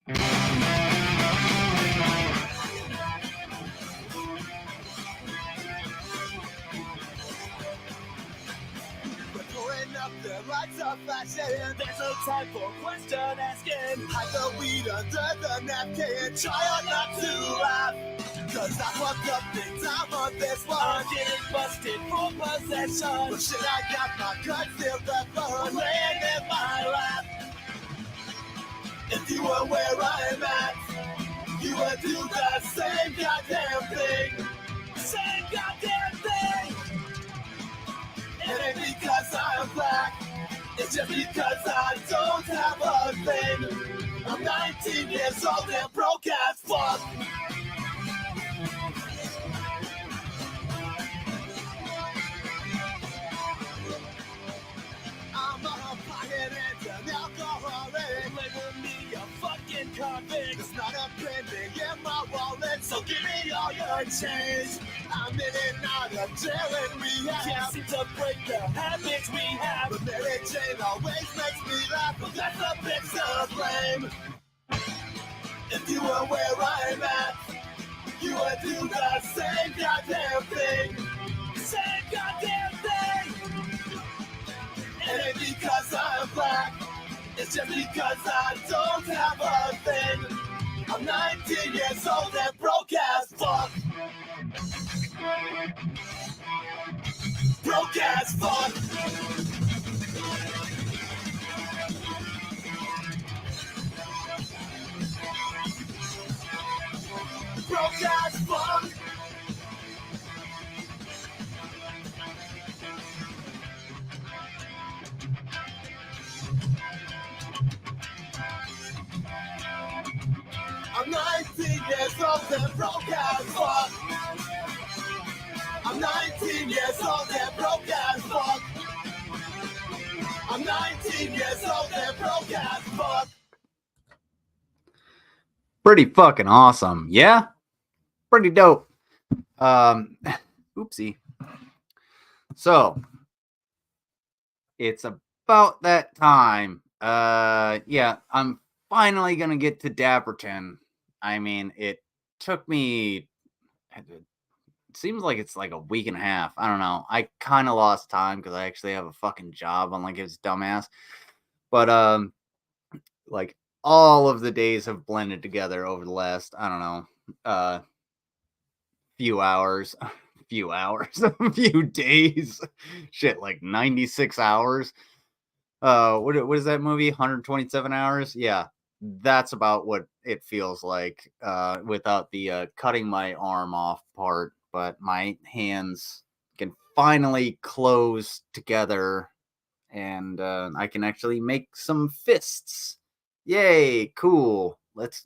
Lights of fashion. There's no time for question asking. Hide the weed under the napkin. Try not to laugh, cause I fucked up big time on this one. I'm getting busted for possession. But shit, I got my gun still left laying in my lap. If you were where I'm at, you would do the same goddamn thing. Same goddamn thing. It ain't because I'm black, it's just because I don't have a thing. I'm 19 years old and broke as fuck. I'm a pocket and an alcoholic. Label me a fucking convict. There's not a penny in my wallet, so give me all your change. I'm in and out of jail and rehab. Can't seem to break the habits we have. But Mary Jane always makes me laugh, but that's a bitch to blame. If you were where I'm at, you would do the same goddamn thing. Same goddamn thing. It ain't because I'm black, it's just because I don't have a thing. I'm 19 years old and broke as fuck. Broke as fuck. Broke as fuck. I'm 19 years old and broke as fuck. I'm 19 years old and broke as fuck. I'm 19 years old and broke as fuck. Pretty fucking awesome. Yeah? Pretty dope. Oopsie. So, it's about that time. Yeah, I'm finally gonna get to Dapperton. I mean, it took me, it seems like it's like a week and a half. I don't know. I kind of lost time because I actually have a fucking job, unlike his dumbass. But, like, all of the days have blended together over the last, I don't know, few hours, a few days. Shit, like 96 hours. What is that movie? 127 hours? Yeah, that's about what it feels like, without the cutting my arm off part. But my hands can finally close together, and I can actually make some fists. Yay, cool. Let's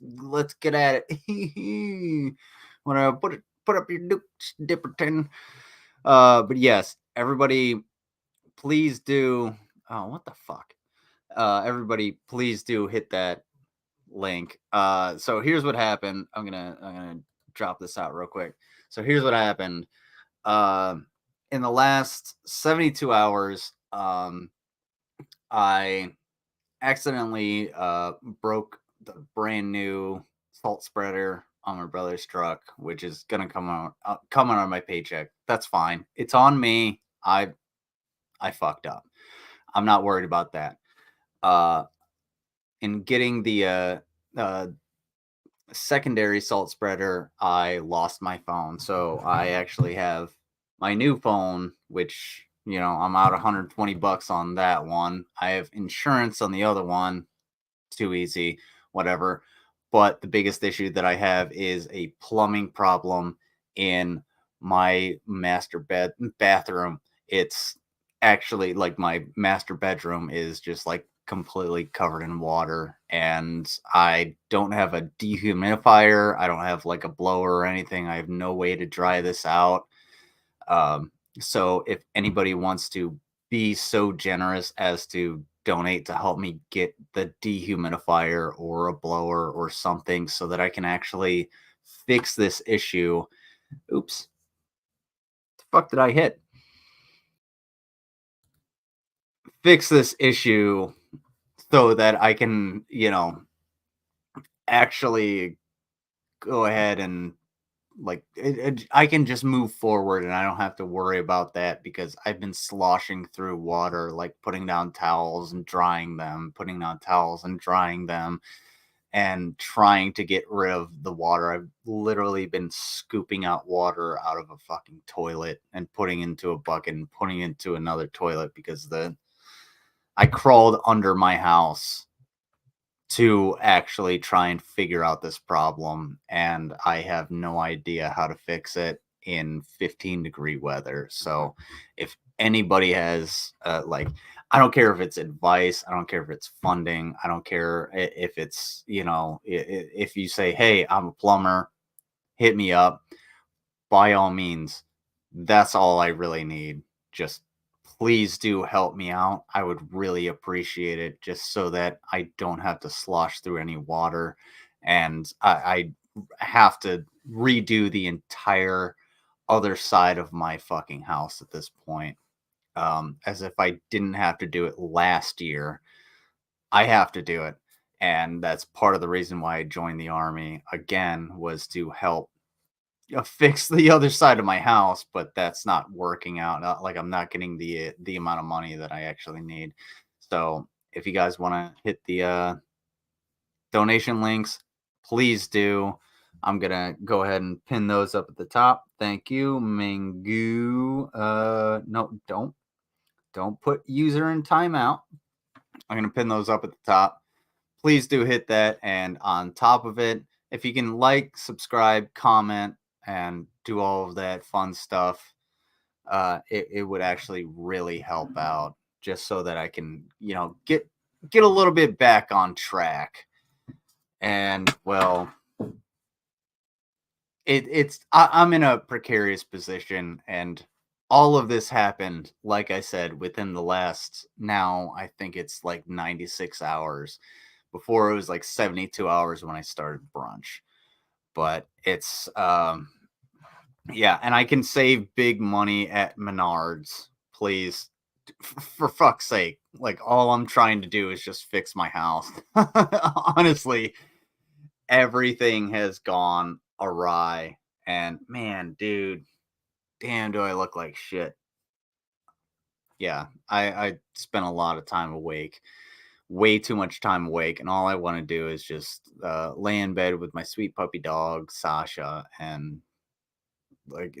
get at it. Wanna put up your dukes, Dipperton. But yes, everybody, please do. Oh, what the fuck? Everybody, please do hit that link. So here's what happened. I'm gonna drop this out real quick. So here's what happened. In the last 72 hours, I accidentally broke the brand new salt spreader on my brother's truck, which is gonna come out on my paycheck. That's fine. It's on me. I fucked up. I'm not worried about that. In getting the secondary salt spreader, I lost my phone. So I actually have my new phone, which, you know, I'm out $120 on that one. I have insurance on the other one. Too easy, whatever. But the biggest issue that I have is a plumbing problem in my master bathroom. It's actually like my master bedroom is just like completely covered in water, and I don't have a dehumidifier. I don't have like a blower or anything. I have no way to dry this out. So if anybody wants to be so generous as to donate to help me get the dehumidifier or a blower or something so that I can actually fix this issue. Oops. The fuck did I hit? Fix this issue so that I can, you know, actually go ahead and like I can just move forward and I don't have to worry about that because I've been sloshing through water, like putting down towels and drying them, putting down towels and drying them, and trying to get rid of the water. I've literally been scooping out water out of a fucking toilet and putting into a bucket and putting into another toilet because I crawled under my house to actually try and figure out this problem, and I have no idea how to fix it in 15-degree weather. So if anybody has like, I don't care if it's advice, I don't care if it's funding, I don't care if it's, if you say, hey, I'm a plumber, hit me up, by all means. That's all I really need. Just please do help me out. I would really appreciate it just so that I don't have to slosh through any water and I have to redo the entire other side of my fucking house at this point. As if I didn't have to do it last year. I have to do it. And that's part of the reason why I joined the army again, was to help fix the other side of my house, but that's not working out. Like I'm not getting the amount of money that I actually need. So if you guys want to hit the donation links, please do. I'm gonna go ahead and pin those up at the top. Thank you, Mingu. No, don't put user in timeout. I'm gonna pin those up at the top. Please do hit that, and on top of it, if you can like, subscribe, comment, and do all of that fun stuff, it would actually really help out, just so that I can, get a little bit back on track. And well, I'm in a precarious position, and all of this happened, like I said, within the last, now I think it's like 96 hours. Before it was like 72 hours when I started brunch. But it's yeah, and I can save big money at Menards, please. For fuck's sake. Like all I'm trying to do is just fix my house. Honestly, everything has gone awry. And man, dude, damn, do I look like shit. Yeah, I spent a lot of time awake, way too much time awake, and all I want to do is just lay in bed with my sweet puppy dog Sasha, and like,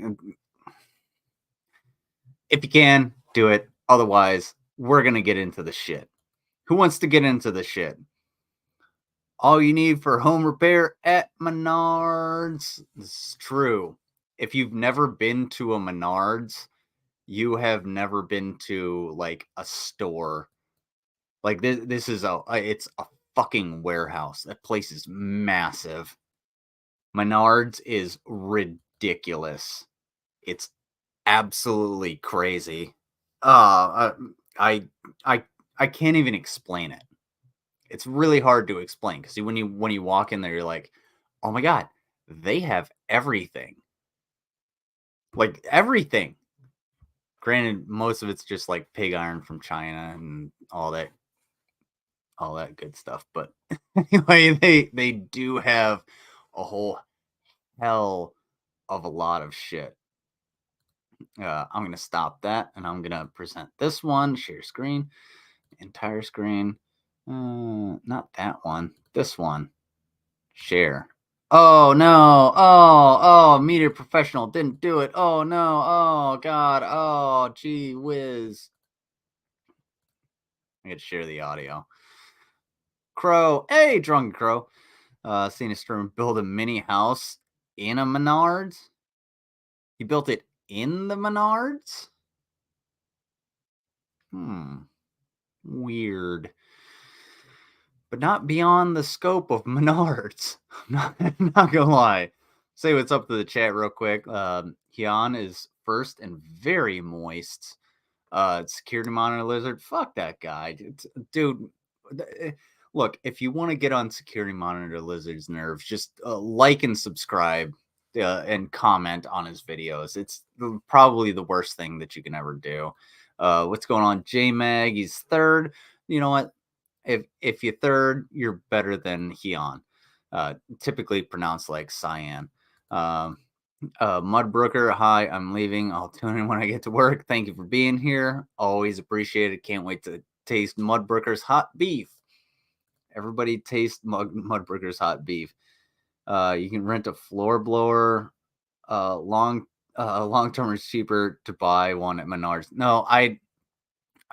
if you can do it, otherwise we're gonna get into the shit. Who wants to get into the shit? All you need for home repair at Menards. This is true. If you've never been to a Menards, you have never been to like a store. Like this is it's a fucking warehouse. That place is massive. Menards is ridiculous. It's absolutely crazy. Uh, I I I can't even explain it. It's really hard to explain because when you walk in there, you're like, oh my god, they have everything. Like everything. Granted, most of it's just like pig iron from China and all that good stuff. But anyway, they do have a whole hell of a lot of shit. I'm gonna stop that, and I'm gonna present this one. Share screen, entire screen. Not that one. This one. Share. Oh no! Media professional didn't do it. Oh no! Oh god! Oh gee whiz! I gotta share the audio. Crow, hey, drunken crow. Seen a storm build a mini house in a Menards. He built it in the Menards. Weird. But not beyond the scope of Menards. I'm not gonna lie. Say what's up to the chat real quick. Hyun is first and very moist. Security monitor lizard. Fuck that guy, dude. Look, if you want to get on security monitor lizard's nerves, just like and subscribe and comment on his videos. It's probably the worst thing that you can ever do. What's going on? J Mag, he's third. You know what? If you're third, you're better than Hyun. typically pronounced like cyan. Mudbrooker, hi, I'm leaving. I'll tune in when I get to work. Thank you for being here. Always appreciated. Can't wait to taste Mudbrooker's hot beef. Everybody taste Mudbrooker's hot beef. You can rent a floor blower. Long term is cheaper to buy one at Menards. No, I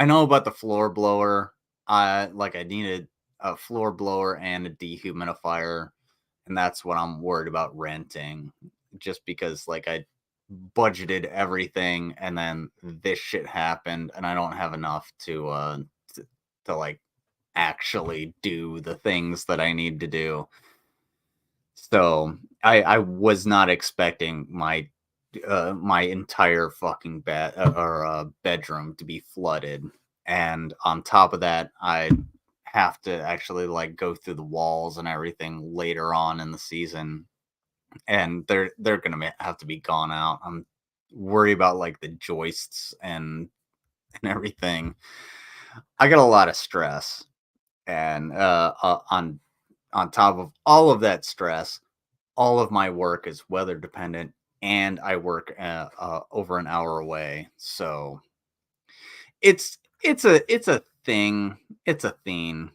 know about the floor blower. I needed a floor blower and a dehumidifier, and that's what I'm worried about renting. Just because like I budgeted everything and then this shit happened and I don't have enough to like actually do the things that I need to do. So I was not expecting my entire fucking bedroom to be flooded, and on top of that, I have to actually like go through the walls and everything later on in the season, and they're gonna have to be gone out. I'm worried about like the joists and everything. I got a lot of stress, and on top of all of that stress, all of my work is weather dependent, and I work over an hour away. So it's a thing. It's a theme.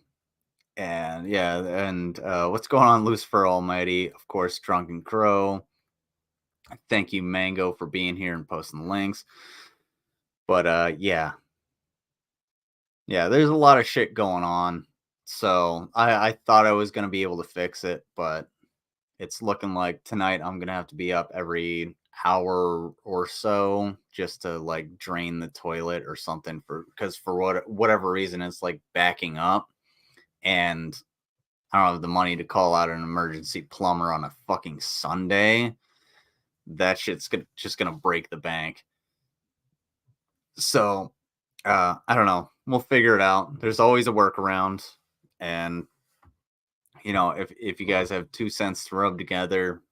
And yeah, and what's going on, Lucifer Almighty? Of course, Drunken Crow. Thank you, Mango, for being here and posting the links. But yeah, there's a lot of shit going on. So I thought I was gonna be able to fix it, but it's looking like tonight I'm gonna have to be up every hour or so just to like drain the toilet or something because for whatever reason it's like backing up, and I don't have the money to call out an emergency plumber on a fucking Sunday. That shit's just gonna break the bank. So I don't know. We'll figure it out. There's always a workaround, and if you guys have 2 cents to rub together,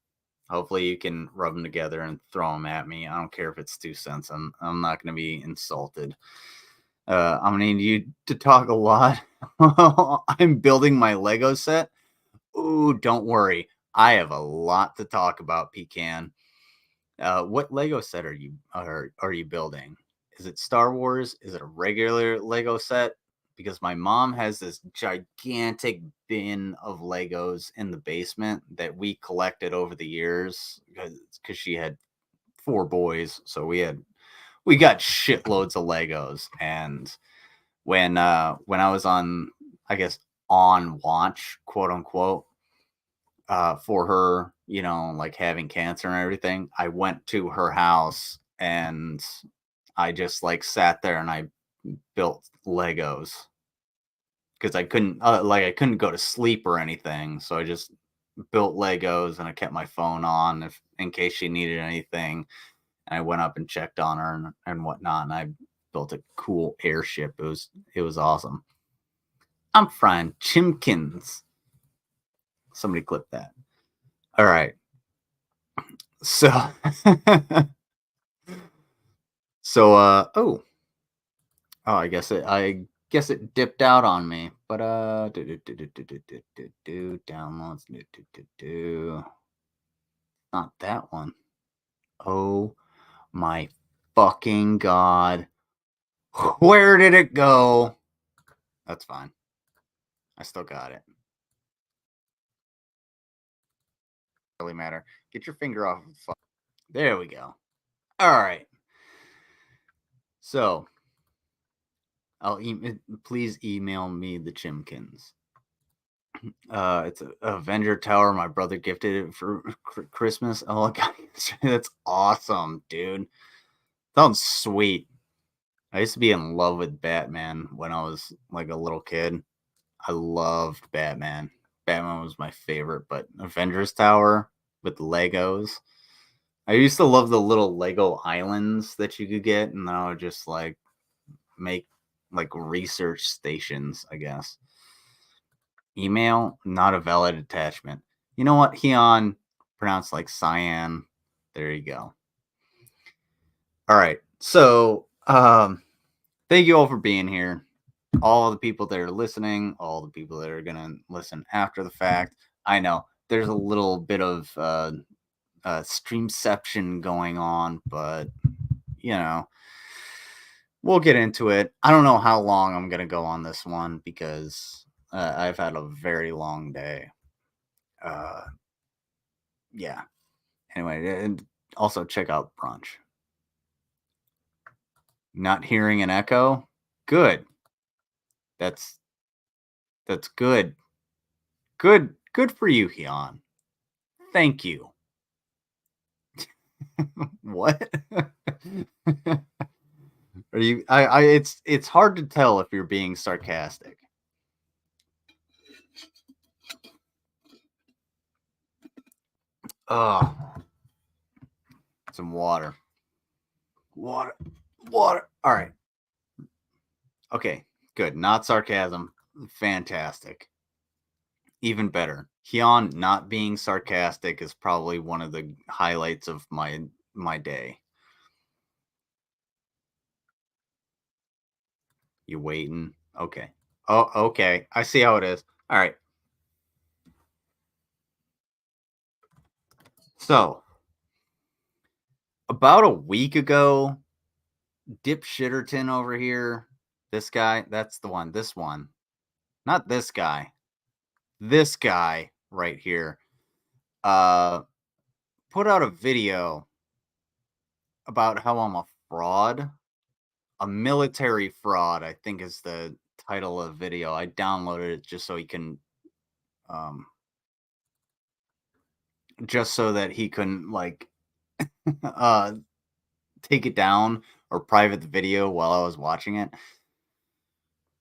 hopefully you can rub them together and throw them at me. I don't care if it's 2 cents. I'm not going to be insulted. I'm going to need you to talk a lot. I'm building my Lego set. Ooh, don't worry. I have a lot to talk about, Pecan. What Lego set are you building? Is it Star Wars? Is it a regular Lego set? Because my mom has this gigantic bin of Legos in the basement that we collected over the years because she had 4 boys, so we got shitloads of Legos. And when I was on, I guess, on watch, quote unquote, for her, like having cancer and everything, I went to her house and I just like sat there and I built Legos because I couldn't go to sleep or anything. So I just built Legos and I kept my phone on in case she needed anything. And I went up and checked on her and whatnot. And I built a cool airship. It was awesome. I'm frying chimkins. Somebody clip that. All right. So oh, I guess it dipped out on me. But downloads not that one. Oh my fucking god. Where did it go? That's fine. I still got it. Really matter. Get your finger off of the phone. There we go. All right. So, please email me the chimkins. It's a Avenger Tower. My brother gifted it for Christmas. Oh god, that's awesome, dude. Sounds sweet. I used to be in love with Batman when I was like a little kid. I loved Batman. Batman was my favorite, but Avengers Tower with Legos. I used to love the little Lego islands that you could get, and I would just like make like research stations, I guess. Email, not a valid attachment. You know what, Heon? Pronounced like cyan. There you go. All right. So, thank you all for being here. All the people that are listening, all the people that are going to listen after the fact. I know there's a little bit of streamception going on, but you know, we'll get into it. I don't know how long I'm gonna go on this one because I've had a very long day. Yeah. Anyway, and also check out Brunch. Not hearing an echo? Good. That's good. Good for you, Hyun. Thank you. What? Are you it's hard to tell if you're being sarcastic. Oh. Some water. Water. Water. All right. Okay. Good. Not sarcasm. Fantastic. Even better. Hyun not being sarcastic is probably one of the highlights of my day. You waiting? Okay. Oh, okay. I see how it is. All right. So, about a week ago, Dip Shitterton over here, this guy, that's the one, this one. Not this guy. This guy right here. Put out a video about how I'm a fraud. A military fraud, I think is the title of the video. I downloaded it just so he can just so that he couldn't like take it down or private the video while I was watching it.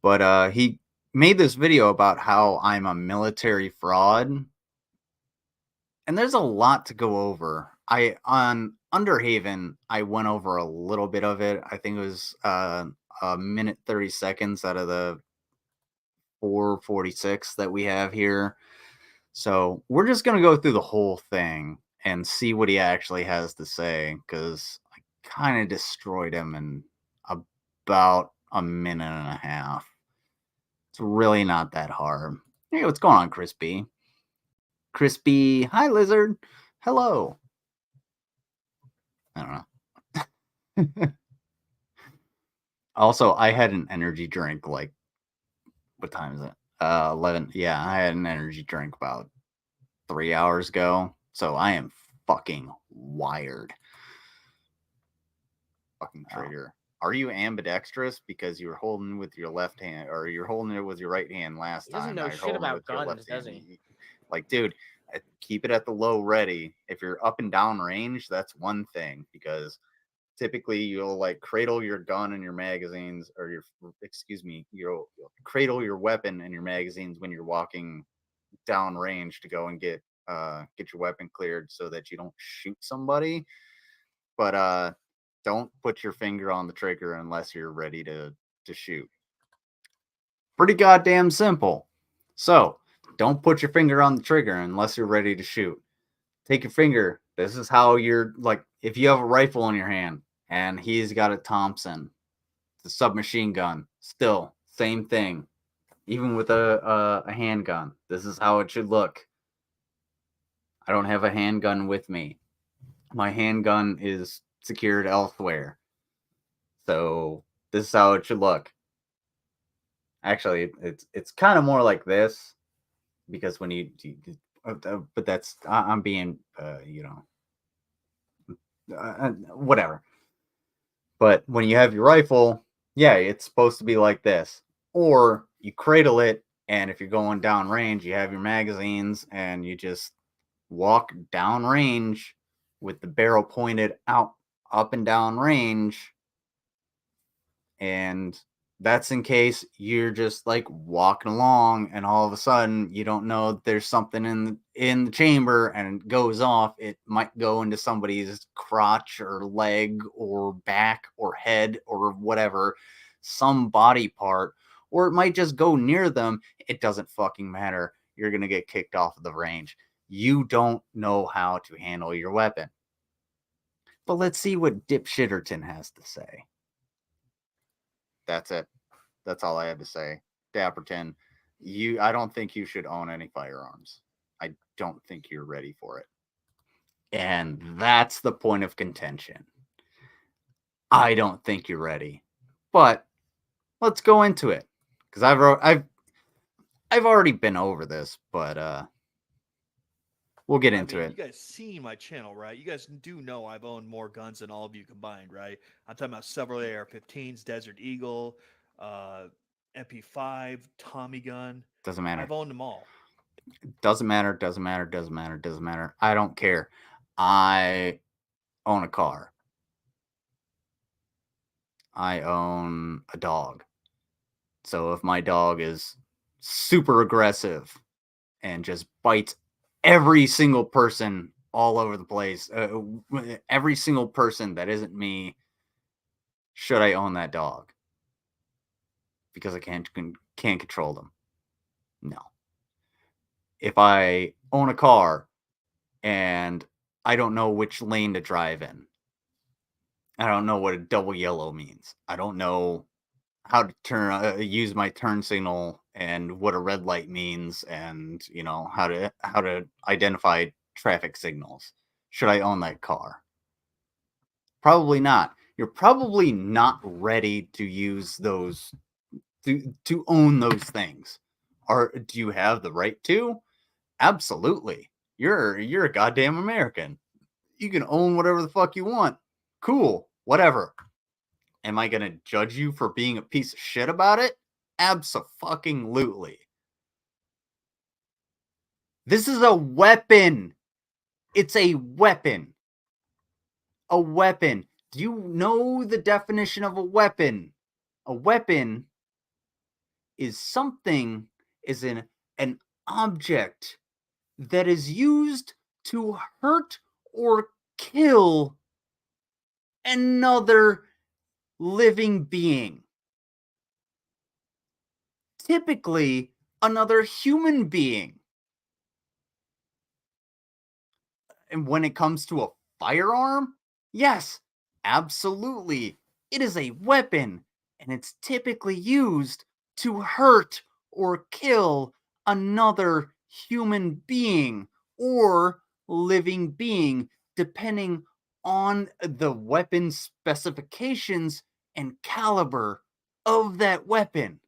But he made this video about how I'm a military fraud. And there's a lot to go over. On Underhaven, I went over a little bit of it. I think it was a minute 30 seconds out of the 446 that we have here. So we're just gonna go through the whole thing and see what he actually has to say, because I kind of destroyed him in about a minute and a half. It's really not that hard. Hey, what's going on, Crispy? Crispy, hi, Lizard. Hello. I don't know. Also, I had an energy drink like, what time is it? 11. Yeah, I had an energy drink about 3 hours ago. So I am fucking wired. Fucking trigger. Are you ambidextrous because you were holding with your left hand, or you're holding it with your right hand last He doesn't time? know Now you're shit holding it about with your guns, left does hand. he? Like, dude, keep it at the low ready. If you're up and down range, that's one thing, because typically you'll like cradle your gun and your magazines, or you'll cradle your weapon and your magazines when you're walking down range to go and get your weapon cleared so that you don't shoot somebody. But don't put your finger on the trigger unless you're ready to shoot. Pretty goddamn simple. So don't put your finger on the trigger unless you're ready to shoot. Take your finger. This is how you're like, if you have a rifle in your hand and he's got a Thompson, the submachine gun, still same thing. Even with a handgun, this is how it should look. I don't have a handgun with me. My handgun is secured elsewhere. So this is how it should look. Actually, it's kind of more like this, because when but that's, I'm being whatever. But when you have your rifle, yeah, it's supposed to be like this. Or you cradle it, and if you're going down range, you have your magazines, and you just walk down range with the barrel pointed out, up and down range. And that's in case you're just like walking along and all of a sudden you don't know there's something in the chamber and it goes off. It might go into somebody's crotch or leg or back or head or whatever, some body part, or it might just go near them. It doesn't fucking matter. You're going to get kicked off of the range. You don't know how to handle your weapon. But let's see what Dip Shitterton has to say. That's it. That's all I had to say. Dapperton, I don't think you should own any firearms. I don't think you're ready for it. And that's the point of contention. I don't think you're ready. But let's go into it. Because I've already been over this, but we'll get into it. You guys see my channel, right? You guys do know I've owned more guns than all of you combined, right? I'm talking about several AR-15s, Desert Eagle, MP5, Tommy gun. Doesn't matter. I've owned them all. Doesn't matter. Doesn't matter. Doesn't matter. Doesn't matter. I don't care. I own a car. I own a dog. So if my dog is super aggressive and just bites every single person all over the place, every single person that isn't me, should I own that dog? Because I can't control them. No. If I own a car and I don't know which lane to drive in, I don't know what a double yellow means. I don't know how to use my turn signal and what a red light means, and how to identify traffic signals. Should I own that car? Probably not. You're probably not ready to use those to own those things. Or do you have the right to? Absolutely. You're a goddamn American. You can own whatever the fuck you want. Cool. Whatever. Am I going to judge you for being a piece of shit about it? Abso-fucking-lutely. This is a weapon. It's a weapon. A weapon. Do you know the definition of a weapon? A weapon is an object that is used to hurt or kill another living being. Typically, another human being. And when it comes to a firearm, yes, absolutely. It is a weapon, and it's typically used to hurt or kill another human being or living being, depending on the weapon specifications and caliber of that weapon.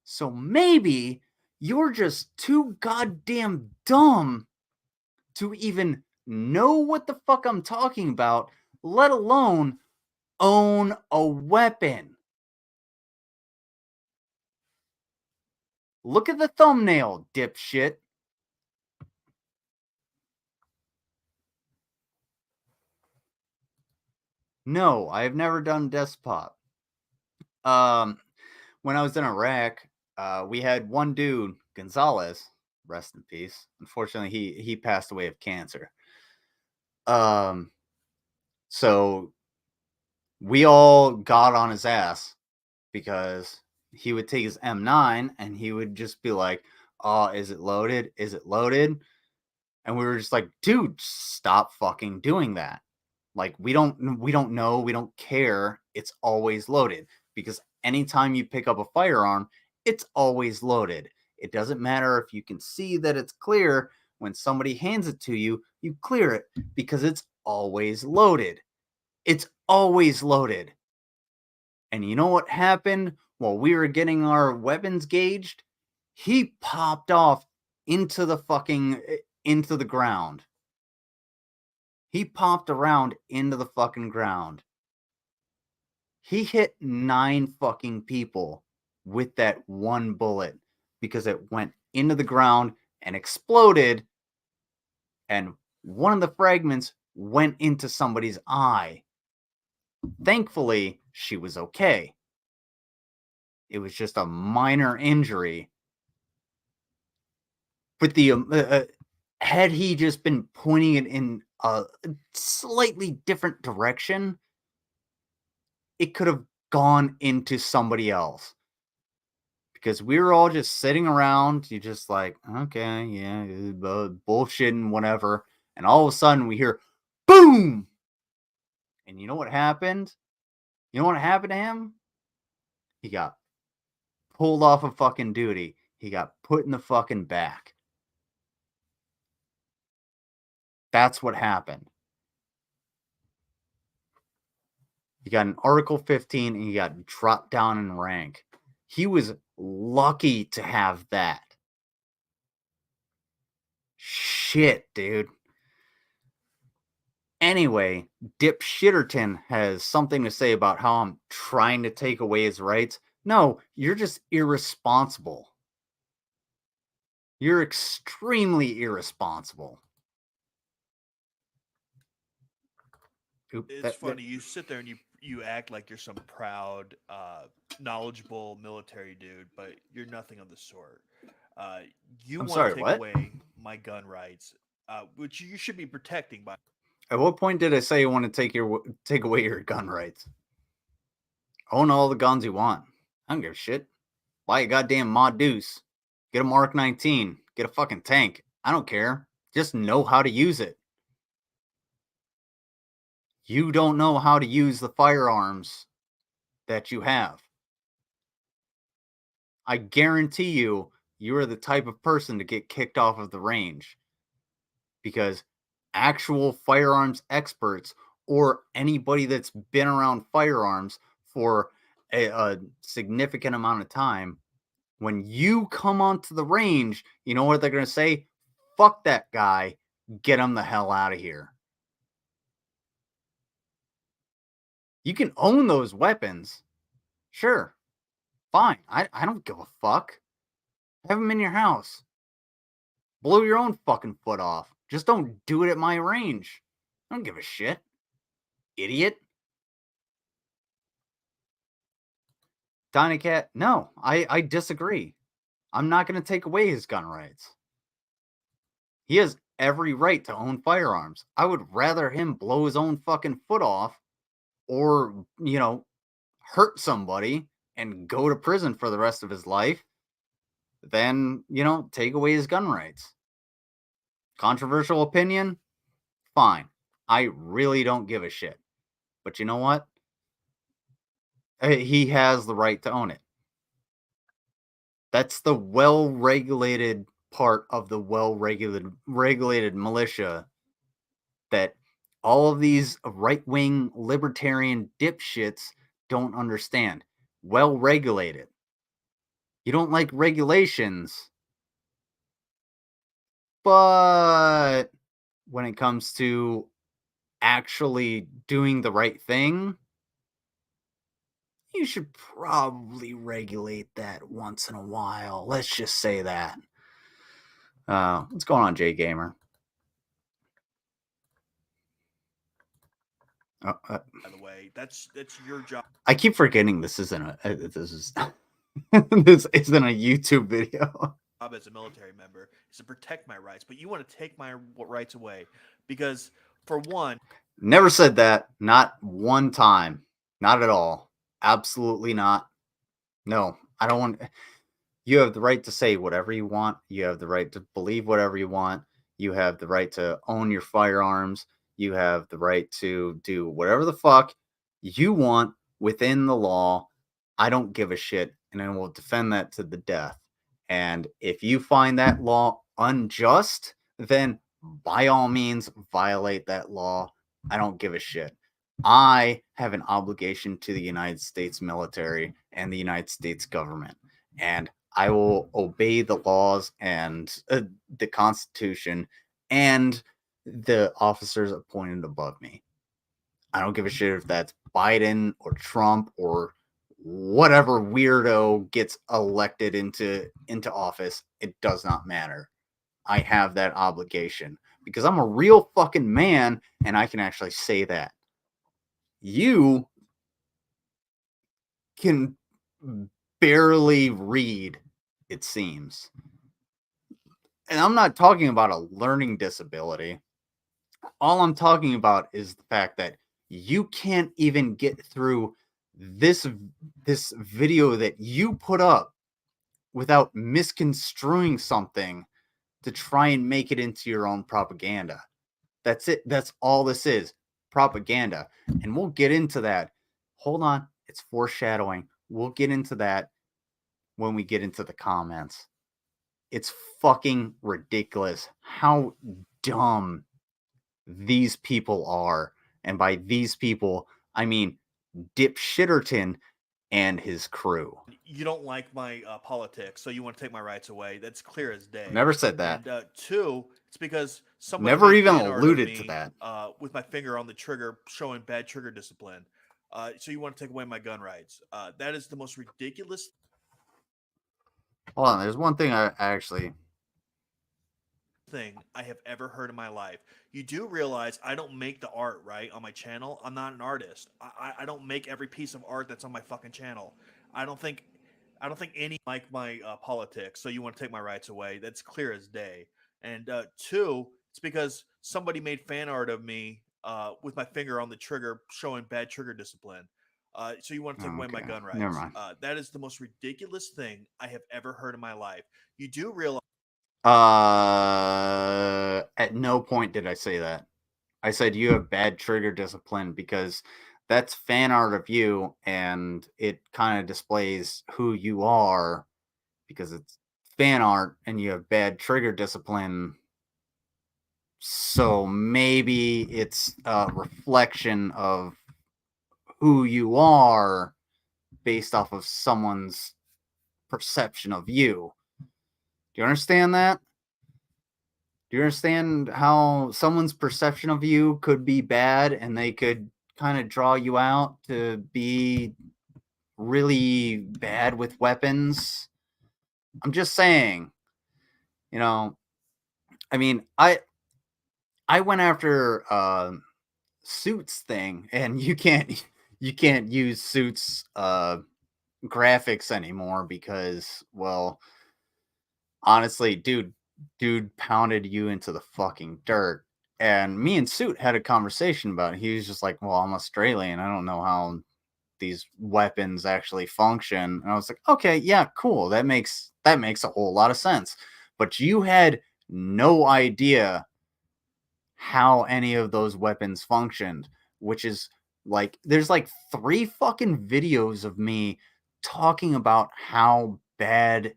So maybe you're just too goddamn dumb to even know what the fuck I'm talking about, let alone own a weapon. Look at the thumbnail, dipshit. No, I have never done desktop. When I was in Iraq, we had one dude, Gonzalez, rest in peace. Unfortunately, he passed away of cancer. So we all got on his ass because he would take his M9 and he would just be like, "Oh, is it loaded? Is it loaded?" And we were just like, "Dude, stop fucking doing that. Like, we don't know, we don't care. It's always loaded." Because anytime you pick up a firearm, it's always loaded. It doesn't matter if you can see that it's clear. When somebody hands it to you, you clear it because it's always loaded. It's always loaded. And you know what happened while we were getting our weapons gauged? He popped off into the ground. He popped around into the fucking ground. He hit 9 fucking people with that one bullet because it went into the ground and exploded, and one of the fragments went into somebody's eye. Thankfully, she was okay. It was just a minor injury. But had he just been pointing it in a slightly different direction, it could have gone into somebody else. Because we were all just sitting around, you just like, okay, yeah, bullshit and whatever. And all of a sudden we hear, boom! And you know what happened? You know what happened to him? He got pulled off of fucking duty. He got put in the fucking back. That's what happened. You got an Article 15 and you got dropped down in rank. He was lucky to have that. Shit, dude. Anyway, Dip Shitterton has something to say about how I'm trying to take away his rights. No, you're just irresponsible. You're extremely irresponsible. Oop, It's funny. You sit there and you act like you're some proud, knowledgeable military dude, but you're nothing of the sort. You I'm want sorry, to take what? away my gun rights, which you should be protecting by. At what point did I say you want to take away your gun rights? Own all the guns you want. I don't give a shit. Buy a goddamn Mod Deuce. Get a Mark 19. Get a fucking tank. I don't care. Just know how to use it. You don't know how to use the firearms that you have. I guarantee you, you are the type of person to get kicked off of the range. Because actual firearms experts or anybody that's been around firearms for a significant amount of time, when you come onto the range, you know what they're going to say? Fuck that guy. Get him the hell out of here. You can own those weapons. Sure. Fine. I don't give a fuck. Have them in your house. Blow your own fucking foot off. Just don't do it at my range. I don't give a shit. Idiot. Tiny Cat, no, I disagree. I'm not going to take away his gun rights. He has every right to own firearms. I would rather him blow his own fucking foot off or, hurt somebody and go to prison for the rest of his life than, take away his gun rights. Controversial opinion? Fine. I really don't give a shit. But you know what? He has the right to own it. That's the well-regulated part of the regulated militia that all of these right-wing libertarian dipshits don't understand. Well-regulated. You don't like regulations, but when it comes to actually doing the right thing, you should probably regulate that once in a while. Let's just say that. What's going on, Jay Gamer? By the way, that's your job. I keep forgetting this isn't this isn't a YouTube video. As a military member is to protect my rights, but you want to take my rights away because, for one, never said that. Not one time. Not at all. Absolutely not. No, I don't want. You have the right to say whatever you want. You have the right to believe whatever you want. You have the right to own your firearms. You have the right to do whatever the fuck you want within the law. I don't give a shit, and I will defend that to the death. And if you find that law unjust, then by all means violate that law. I don't give a shit. I have an obligation to the United States military and the United States government. And I will obey the laws and the Constitution and the officers appointed above me. I don't give a shit if that's Biden or Trump or whatever weirdo gets elected into office. It does not matter. I have that obligation because I'm a real fucking man and I can actually say that. You can barely read, it seems. And I'm not talking about a learning disability. All I'm talking about is the fact that you can't even get through this video that you put up without misconstruing something to try and make it into your own propaganda. That's it. That's all this is. Propaganda. And we'll get into that. Hold on. It's foreshadowing. We'll get into that when we get into the comments. It's fucking ridiculous how dumb these people are. And by these people, I mean Dipshitterton and his crew. You don't like my politics, so you want to take my rights away. That's clear as day. Never said that. And two, it's because somebody Never made even fan art of alluded me, to that. with my finger on the trigger, showing bad trigger discipline. So you want to take away my gun rights? That is the most ridiculous Hold on, there's one thing I actually... thing I have ever heard in my life. You do realize I don't make the art, right, on my channel. I'm not an artist. I don't make every piece of art that's on my fucking channel. I don't think any like my politics, so you want to take my rights away. That's clear as day. And two, it's because somebody made fan art of me with my finger on the trigger, showing bad trigger discipline. So you want to take away my gun rights? Never mind. That is the most ridiculous thing I have ever heard in my life. You do realize. At no point did I say that. I said you have bad trigger discipline because that's fan art of you, and it kind of displays who you are because it's fan art and you have bad trigger discipline. So maybe it's a reflection of who you are based off of someone's perception of you. Do you understand that? Do you understand how someone's perception of you could be bad and they could kind of draw you out to be really bad with weapons? I'm just saying, you know, I mean, I went after Suits thing, and you can't use Suits graphics anymore because, well, honestly, dude pounded you into the fucking dirt. And me and Suit had a conversation about it. He was just like, well, I'm Australian. I don't know how these weapons actually function. And I was like, okay, yeah, cool. That makes a whole lot of sense. But you had no idea how any of those weapons functioned, which is like, there's like 3 fucking videos of me talking about how bad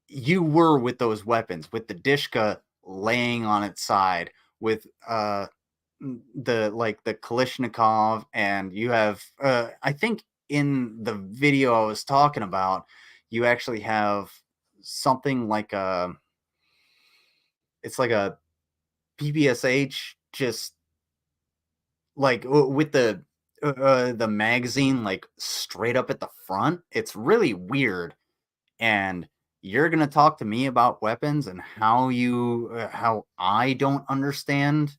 you were with those weapons, with the Dishka laying on its side, with the Kalishnikov, and you have I think in the video I was talking about, you actually have something like it's like a PPSH, just like with the magazine like straight up at the front. It's really weird. And you're going to talk to me about weapons and how I don't understand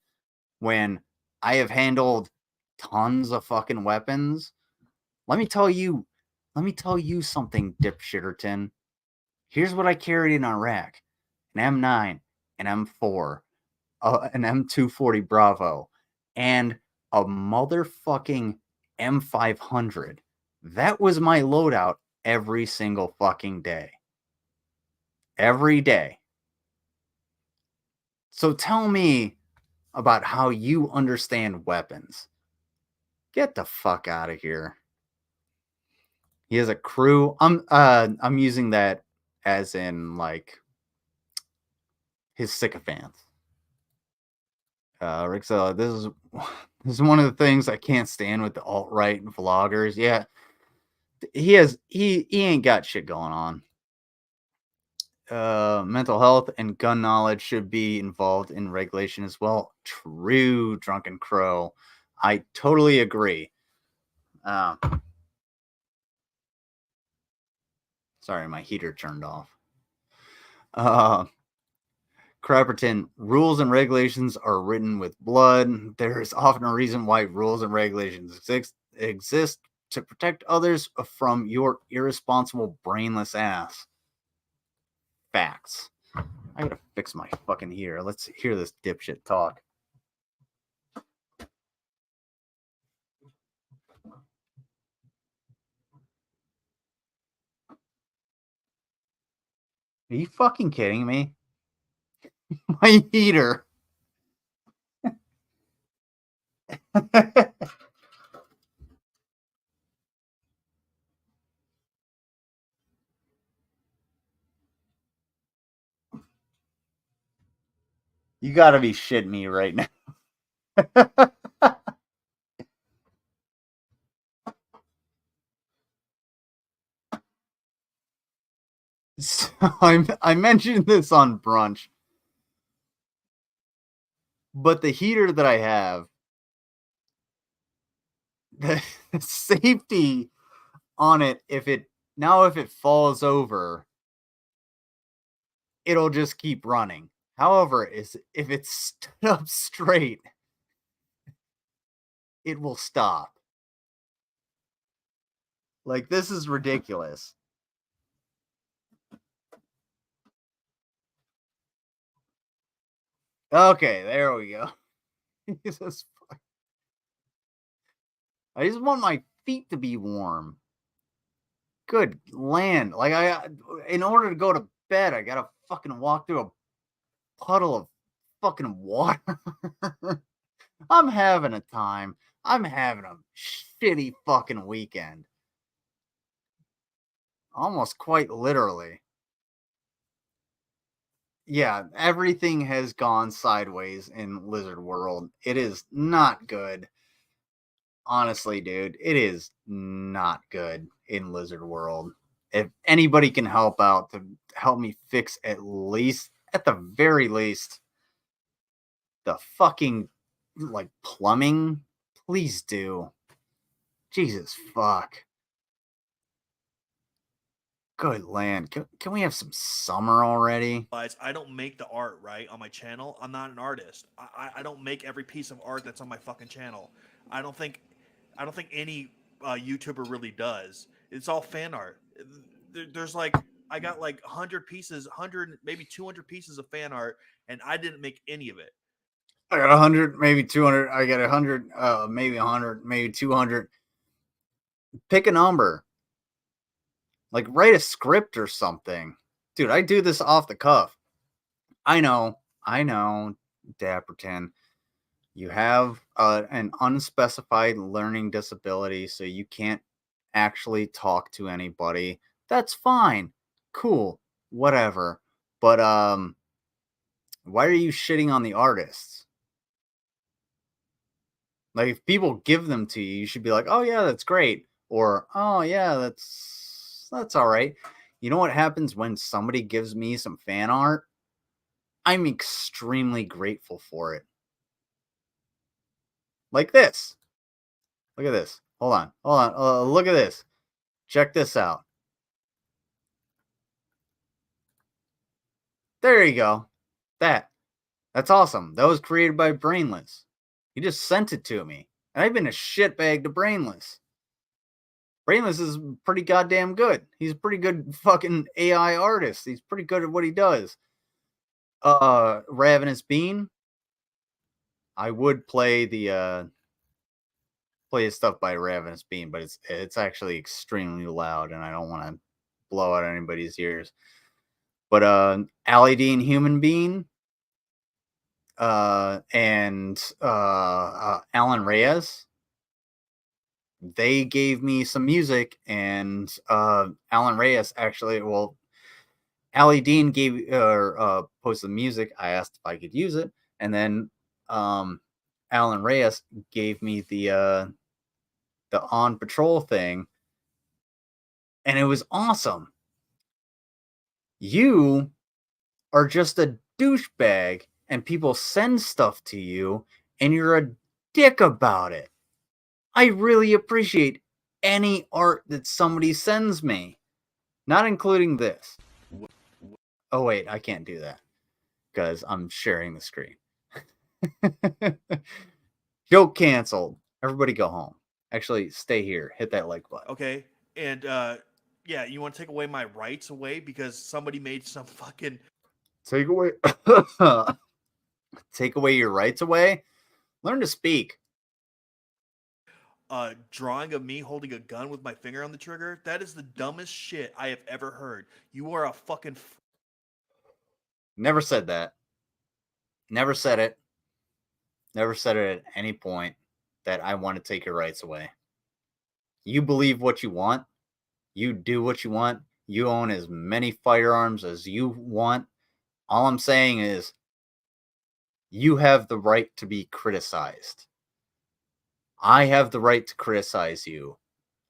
when I have handled tons of fucking weapons. Let me tell you something, Dipshitterton. Here's what I carried in Iraq: an M9, an M4, an M240 Bravo, and a motherfucking M500. That was my loadout every single fucking day. Every day. So tell me about how you understand weapons. Get the fuck out of here. He has a crew. I'm using that as in like his sycophants. Rick said, this is one of the things I can't stand with the alt-right vloggers. Yeah. He ain't got shit going on. Mental health and gun knowledge should be involved in regulation as well. True, Drunken Crow. I totally agree. Sorry, my heater turned off. Crapperton, rules and regulations are written with blood. There is often a reason why rules and regulations exist to protect others from your irresponsible, brainless ass. Facts. I gotta fix my fucking heater. Let's hear this dipshit talk. Are you fucking kidding me? My heater. You gotta be shitting me right now. So I mentioned this on brunch, but the heater that I have, the safety on it, if it falls over, it'll just keep running. However, if it's stood up straight, it will stop. Like, this is ridiculous. Okay, there we go. Jesus. I just want my feet to be warm. Good land. Like, in order to go to bed, I gotta fucking walk through a puddle of fucking water. I'm having a time. I'm having a shitty fucking weekend. Almost quite literally. Yeah, everything has gone sideways in Lizard World. It is not good. Honestly, dude, it is not good in Lizard World. If anybody can help out to help me fix at the very least, the fucking, like, plumbing, please do. Jesus fuck. Good land. Can we have some summer already? I don't make the art, right, on my channel. I'm not an artist. I don't make every piece of art that's on my fucking channel. I don't think any YouTuber really does. It's all fan art. There's like, I got like 100 pieces, 100 maybe 200 pieces of fan art, and I didn't make any of it. I got 100, maybe 200. I got 100, maybe 100, maybe 200. Pick a number. Like, write a script or something. Dude, I do this off the cuff. I know, Dapperton. You have an unspecified learning disability, so you can't actually talk to anybody. That's fine. Cool. Whatever. But why are you shitting on the artists? Like, if people give them to you, you should be like, "Oh yeah, that's great," or "Oh yeah, that's all right." You know what happens when somebody gives me some fan art? I'm extremely grateful for it. Like this. Look at this. Hold on. Look at this. Check this out. There you go. That's awesome. That was created by Brainless. He just sent it to me. And I've been a shitbag to Brainless. Brainless is pretty goddamn good. He's a pretty good fucking AI artist. He's pretty good at what he does. Ravenous Bean. I would play his stuff by Ravenous Bean, but it's actually extremely loud, and I don't want to blow out anybody's ears. But Ali Dean Human Bean, and Alan Reyes, they gave me some music, and Alan Reyes actually, well, Ali Dean posted the music. I asked if I could use it, and then Alan Reyes gave me the On Patrol thing, and it was awesome. You are just a douchebag, and people send stuff to you, and you're a dick about it. I really appreciate any art that somebody sends me, not including this. Oh wait, I can't do that because I'm sharing the screen. Joke canceled. Everybody go home. Actually, stay here. Hit that like button. Okay, and yeah, you want to take away my rights away because somebody made some fucking Take away take away your rights away? Learn to speak. drawing of me holding a gun with my finger on the trigger. That is the dumbest shit I have ever heard. You are a fucking Never said that. Never said it. Never said it at any point that I want to take your rights away. You believe what you want. You do what you want. You own as many firearms as you want. All I'm saying is You have the right to be criticized. I have the right to criticize you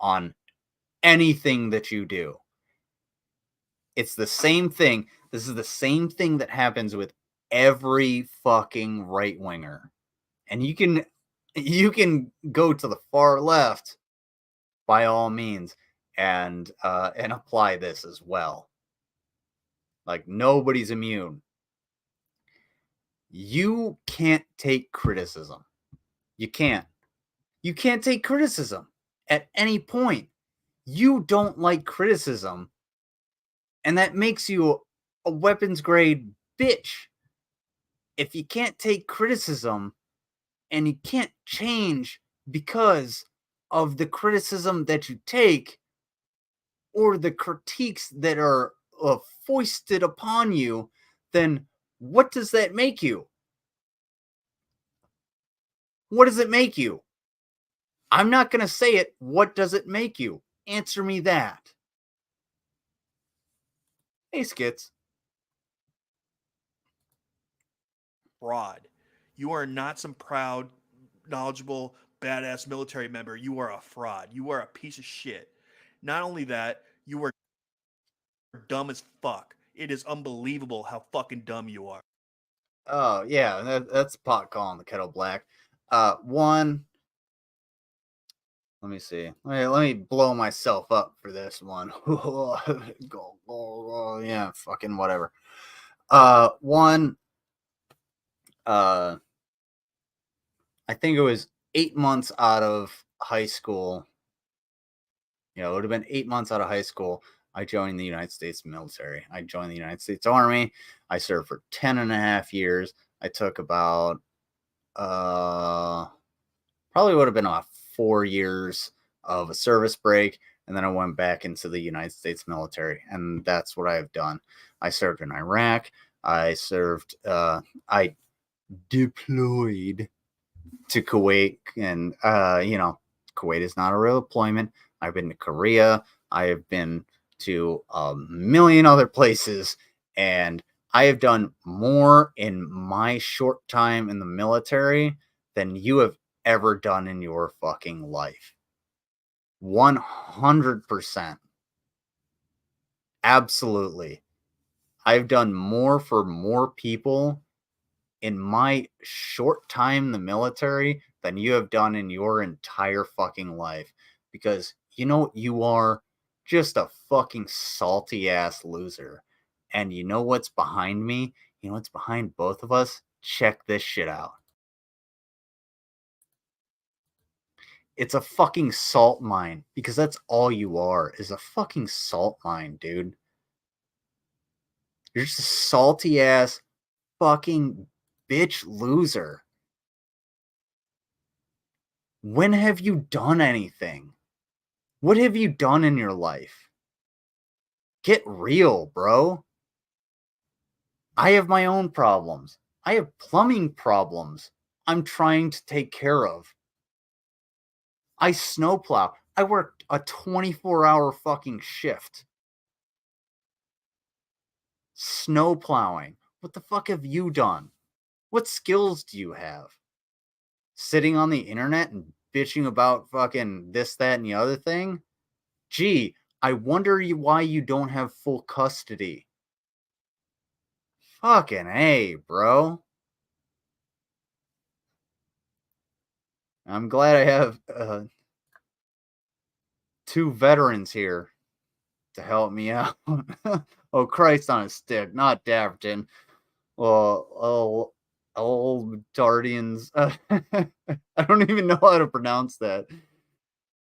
on anything that you do. It's the same thing. This is the same thing that happens with every fucking right winger. And you can go to the far left by all means and apply this as well. Like, nobody's immune. You can't take criticism. You can't. You can't take criticism at any point. You don't like criticism, and that makes you a weapons grade bitch. If you can't take criticism and you can't change because of the criticism that you take or the critiques that are foisted upon you, then what does that make you? What does it make you? I'm not going to say it. What does it make you? Answer me that. Hey, Skits. Fraud. You are not some proud, knowledgeable, badass military member. You are a fraud. You are a piece of shit. Not only that, you are dumb as fuck. It is unbelievable how fucking dumb you are. Oh, yeah, that's pot calling the kettle black. One, let me see. Let me blow myself up for this one. Yeah, fucking whatever. One, I think it was 8 months out of high school. You know, it would have been 8 months out of high school. I joined the United States military. I joined the United States Army. I served for 10 and a half years. I took about, probably would have been about 4 years of a service break. And then I went back into the United States military. And that's what I have done. I served in Iraq. I deployed to Kuwait. And, Kuwait is not a real deployment. I've been to Korea. I have been to a million other places, and I have done more in my short time in the military than you have ever done in your fucking life. 100%. Absolutely. I've done more for more people in my short time in the military than you have done in your entire fucking life. Because you know what you are? Just a fucking salty ass loser. And you know what's behind me? You know what's behind both of us? Check this shit out. It's a fucking salt mine, because that's all you are, is a fucking salt mine, dude. You're just a salty ass fucking bitch loser. When have you done anything? What have you done in your life? Get real, bro. I have my own problems. I have plumbing problems I'm trying to take care of. I snowplow. I work a 24-hour fucking shift. Snowplowing. What the fuck have you done? What skills do you have? Sitting on the internet and bitching about fucking this, that, and the other thing? Gee, I wonder why you don't have full custody. Fucking A, bro. I'm glad I have two veterans here to help me out. Oh, Christ on a stick, not Dapperton. Well, old Dardians. I don't even know how to pronounce that.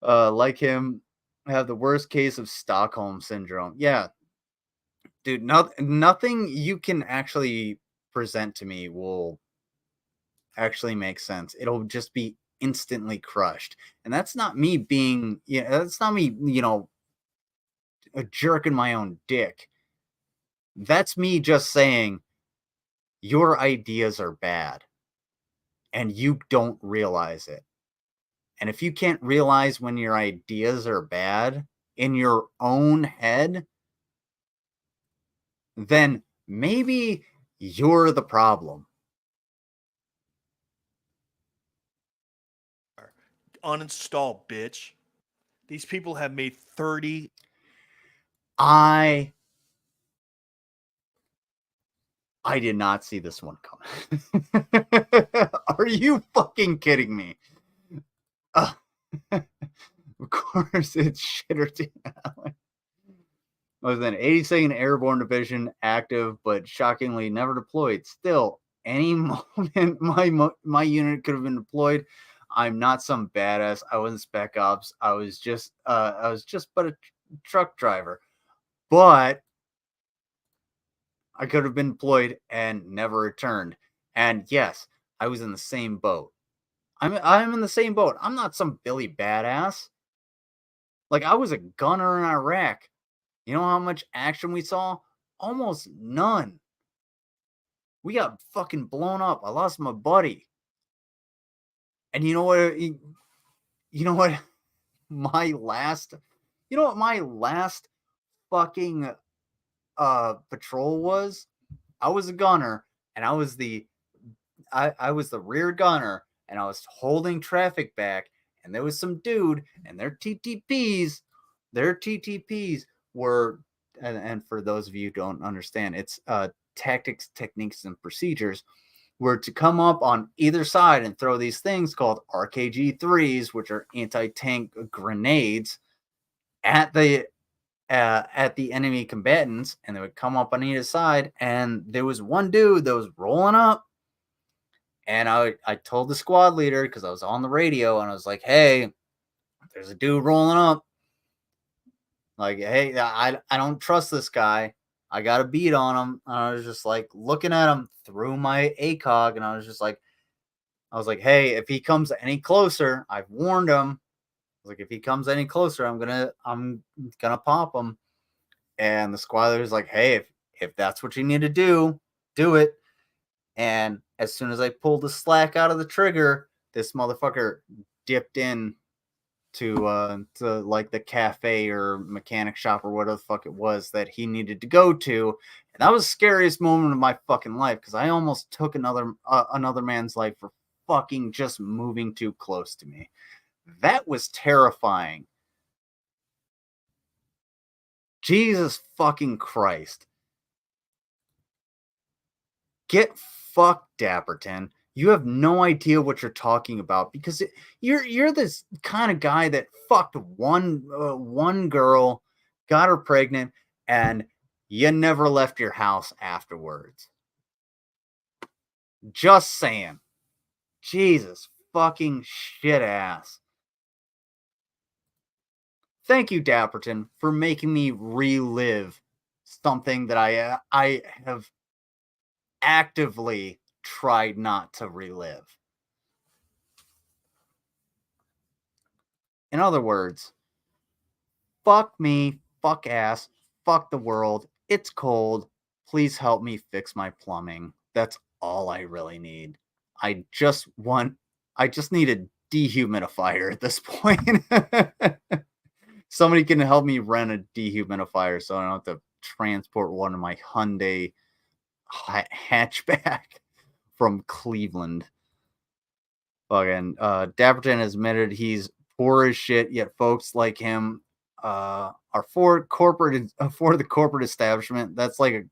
Like him, have the worst case of Stockholm syndrome. Yeah, dude, nothing you can actually present to me will actually make sense. It'll just be instantly crushed. And that's not me being, that's not me, a jerk in my own dick. That's me just saying your ideas are bad and you don't realize it. And if you can't realize when your ideas are bad in your own head, then maybe you're the problem. uninstall, bitch. These people have made 30. I did not see this one coming. Are you fucking kidding me? Of course, it's Shitter Allen. Was an 82nd Airborne Division, active but shockingly never deployed. Still, any moment my unit could have been deployed. I'm not some badass. I wasn't spec ops. I was just but a truck driver. But I could have been deployed and never returned. And yes, I was in the same boat. I'm in the same boat. I'm not some Billy badass. Like, I was a gunner in Iraq. You know how much action we saw? Almost none. We got fucking blown up. I lost my buddy. And you know what? You know what? My last fucking patrol was? I was a gunner, and I was the rear gunner, and I was holding traffic back, and there was some dude, and their TTPs were, and for those of you who don't understand, it's tactics, techniques, and procedures, were to come up on either side and throw these things called RKG-3s, which are anti-tank grenades, at the enemy combatants, and they would come up on either side. And there was one dude that was rolling up, and I told the squad leader, because I was on the radio, and I was like, "Hey, there's a dude rolling up. Like, hey, I don't trust this guy. I got a beat on him." And I was just like looking at him through my ACOG, and I was like, "Hey, if he comes any closer, I've warned him. I was like, if he comes any closer, I'm gonna pop him." And the squad leader was like, "Hey, if that's what you need to do, do it." And as soon as I pulled the slack out of the trigger, this motherfucker dipped in to like the cafe or mechanic shop or whatever the fuck it was that he needed to go to. And that was the scariest moment of my fucking life, because I almost took another man's life for fucking just moving too close to me. That was terrifying. Jesus fucking Christ. Get fucked, Dapperton. You have no idea what you're talking about, because you're this kind of guy that fucked one girl, got her pregnant, and you never left your house afterwards. Just saying. Jesus fucking shit ass. Thank you, Dapperton, for making me relive something that I have actively tried not to relive. In other words, fuck me, fuck ass, fuck the world. It's cold. Please help me fix my plumbing. That's all I really need. I just need a dehumidifier at this point. Somebody can help me rent a dehumidifier so I don't have to transport one of my Hyundai hatchback from Cleveland. Fucking Dapperton has admitted he's poor as shit, yet folks like him are for the corporate establishment. That's like a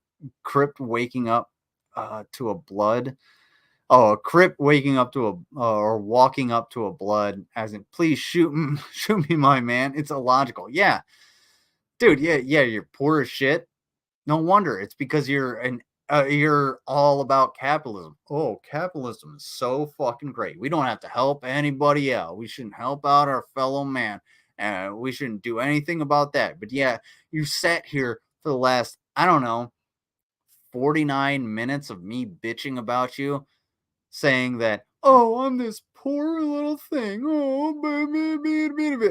crypt waking up to a blood. Oh, a crypt waking up to or walking up to a blood, as in, please shoot me, my man. It's illogical. Yeah, dude. Yeah, you're poor as shit. No wonder. It's because you're all about capitalism. Oh, capitalism is so fucking great. We don't have to help anybody else. We shouldn't help out our fellow man. We shouldn't do anything about that. But yeah, you sat here for the last, I don't know, 49 minutes of me bitching about you, saying that, oh, I'm this poor little thing. Oh,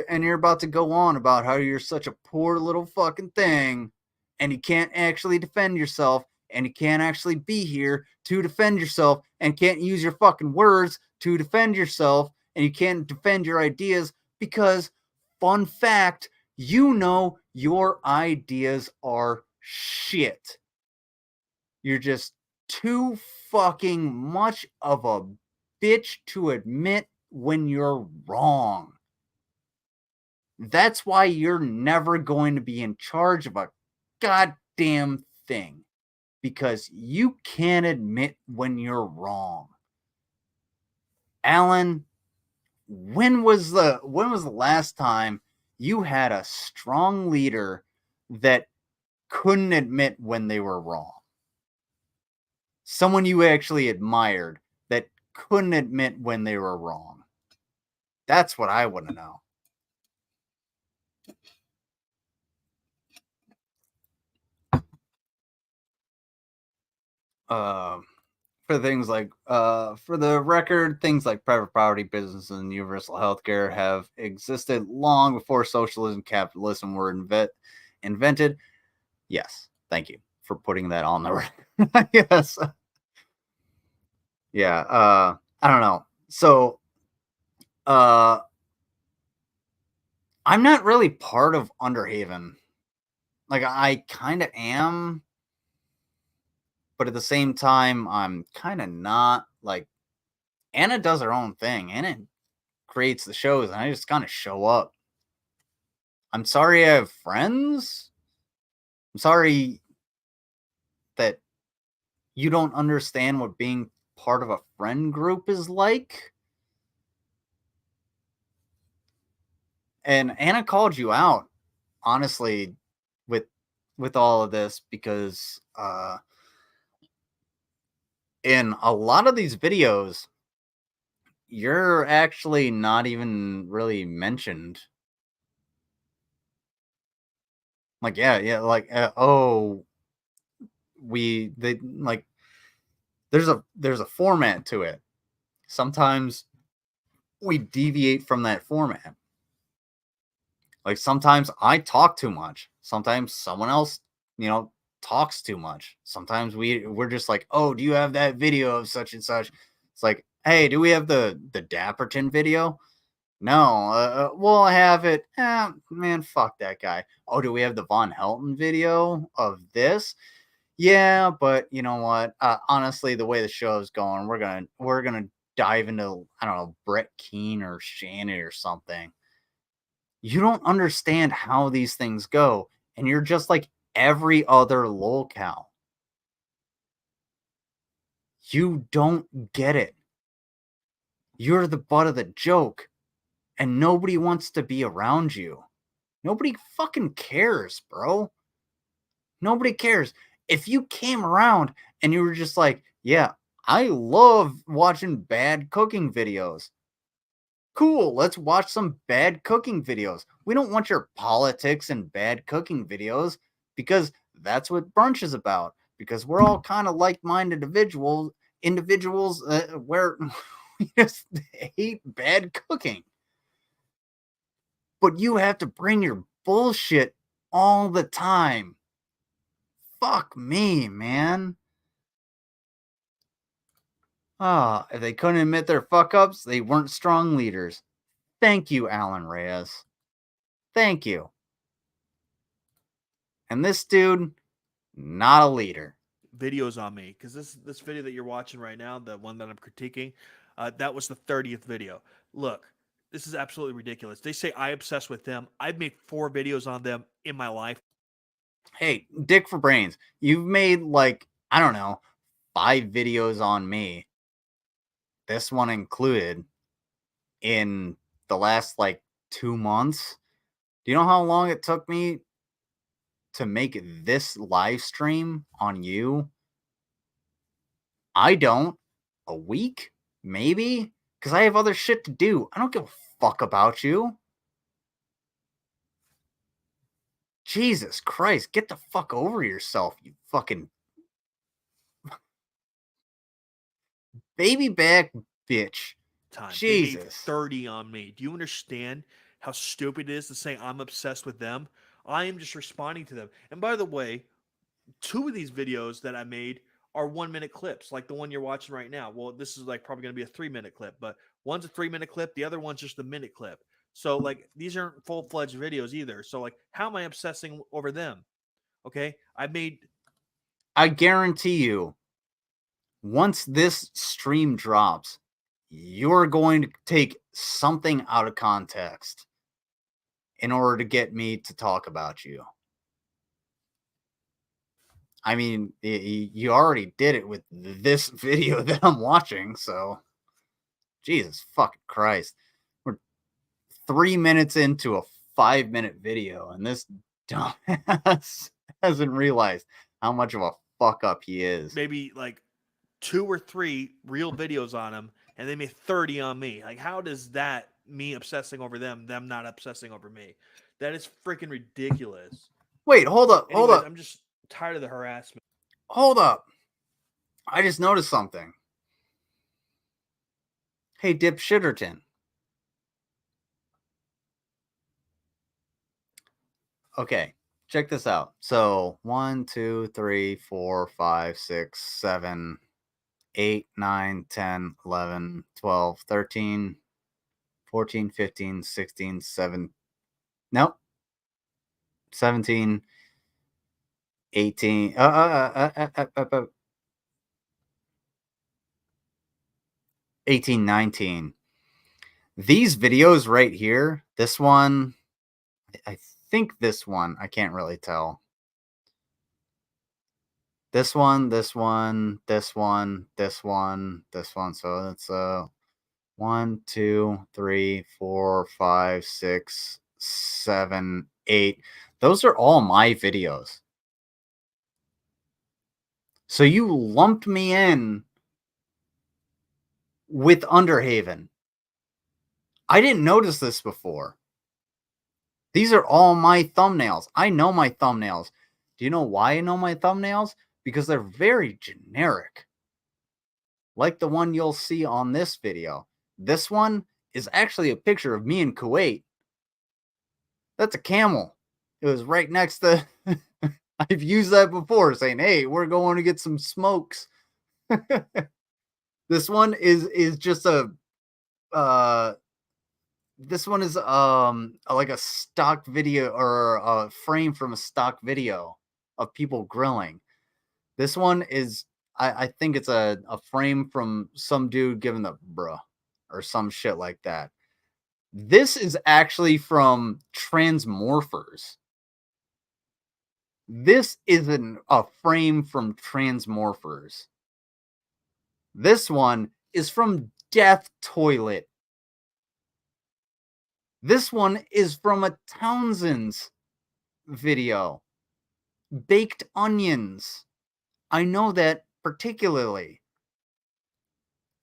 and you're about to go on about how you're such a poor little fucking thing, and you can't actually defend yourself, and you can't actually be here to defend yourself, and can't use your fucking words to defend yourself, and you can't defend your ideas because, fun fact, you know your ideas are shit. You're just too fucking much of a bitch to admit when you're wrong. That's why you're never going to be in charge of a goddamn thing, because you can't admit when you're wrong. Alan, when was the last time you had a strong leader that couldn't admit when they were wrong? Someone you actually admired that couldn't admit when they were wrong. That's what I want to know. For things like, for the record, things like private property, business, and universal healthcare have existed long before socialism and capitalism were invented. Yes, thank you for putting that on the record. Yes. Yeah, I don't know. So, I'm not really part of Underhaven. Like, I kind of am, but at the same time, I'm kind of not. Like, Anna does her own thing. Anna creates the shows, and I just kind of show up. I'm sorry I have friends. I'm sorry that you don't understand what being part of a friend group is like. And Anna called you out, honestly, with all of this, because in a lot of these videos, you're actually not even really mentioned. Like, yeah, like, oh, like, there's a format to it. Sometimes we deviate from that format. Like, sometimes I talk too much. Sometimes someone else, talks too much. Sometimes we're just like, oh, do you have that video of such and such? It's like, hey, do we have the Dapperton video? No. Well, I have it. Man, fuck that guy. Oh, do we have the Von Helton video of this? Yeah, but you know what? Honestly, the way the show's going, we're gonna dive into, I don't know, Brett Keane or Shannon or something. You don't understand how these things go, and you're just like every other lolcow. You don't get it. You're the butt of the joke, and nobody wants to be around you. Nobody fucking cares, bro. Nobody cares. If you came around and you were just like, yeah, I love watching bad cooking videos. Cool, let's watch some bad cooking videos. We don't want your politics and bad cooking videos, because that's what brunch is about. Because we're all kind of like-minded individuals where we just hate bad cooking. But you have to bring your bullshit all the time. Fuck me, man. If they couldn't admit their fuck-ups, they weren't strong leaders. Thank you, Alan Reyes. Thank you. And this dude, not a leader. Videos on me, because this video that you're watching right now, the one that I'm critiquing, that was the 30th video. Look, this is absolutely ridiculous. They say I obsess with them. I've made 4 videos on them in my life. Hey, Dick for Brains, you've made, like, I don't know, 5 videos on me, this one included, in the last, like, 2 months. Do you know how long it took me to make this live stream on you? I don't. A week? Maybe? Because I have other shit to do. I don't give a fuck about you. Jesus Christ, get the fuck over yourself, you fucking baby back bitch. Time. They made Jesus. 30 on me. Do you understand how stupid it is to say I'm obsessed with them? I am just responding to them. And by the way, 2 of these videos that I made are 1-minute clips, like the one you're watching right now. Well, this is like probably going to be a 3-minute clip, but one's a 3-minute clip, the other one's just a minute clip. So like these aren't full-fledged videos either. So like, how am I obsessing over them? Okay, I guarantee you, once this stream drops, you're going to take something out of context in order to get me to talk about you. I mean, you already did it with this video that I'm watching, so Jesus fucking Christ. We're 3 minutes into a 5-minute video, and this dumbass hasn't realized how much of a fuck up he is. Maybe like 2 or 3 real videos on him, and they made 30 on me. Like, how does that, me obsessing over them not obsessing over me? That is freaking ridiculous. Wait, hold up, hold Anyways, up, I'm just tired of the harassment. hold up. I just noticed something. Hey, Dip Shitterton. Okay, check this out. So 1, 2, 3, 4, 5, 6, 7, 8, 9, 10, 11, 12, 13, 14, 15, 16, 17. Nope. 17, 18. 18, 19. These videos right here, this one, I think this one, I can't really tell. This one, this one, this one, this one, this one. So that's 1, 2, 3, 4, 5, 6, 7, 8. Those are all my videos. So you lumped me in with Underhaven. I didn't notice this before. These are all my thumbnails. I know my thumbnails. Do you know why I know my thumbnails? Because they're very generic. Like the one you'll see on this video. This one is actually a picture of me in Kuwait. That's a camel. It was right next to... I've used that before, saying, hey, we're going to get some smokes. This one is just a... this one is like a stock video or a frame from a stock video of people grilling. This one is... I think it's a frame from some dude giving the bruh or some shit like that. This is actually from Transmorphers. This isn't a frame from Transmorphers. This one is from Death Toilet. This one is from a Townsend's video. Baked Onions. I know that particularly.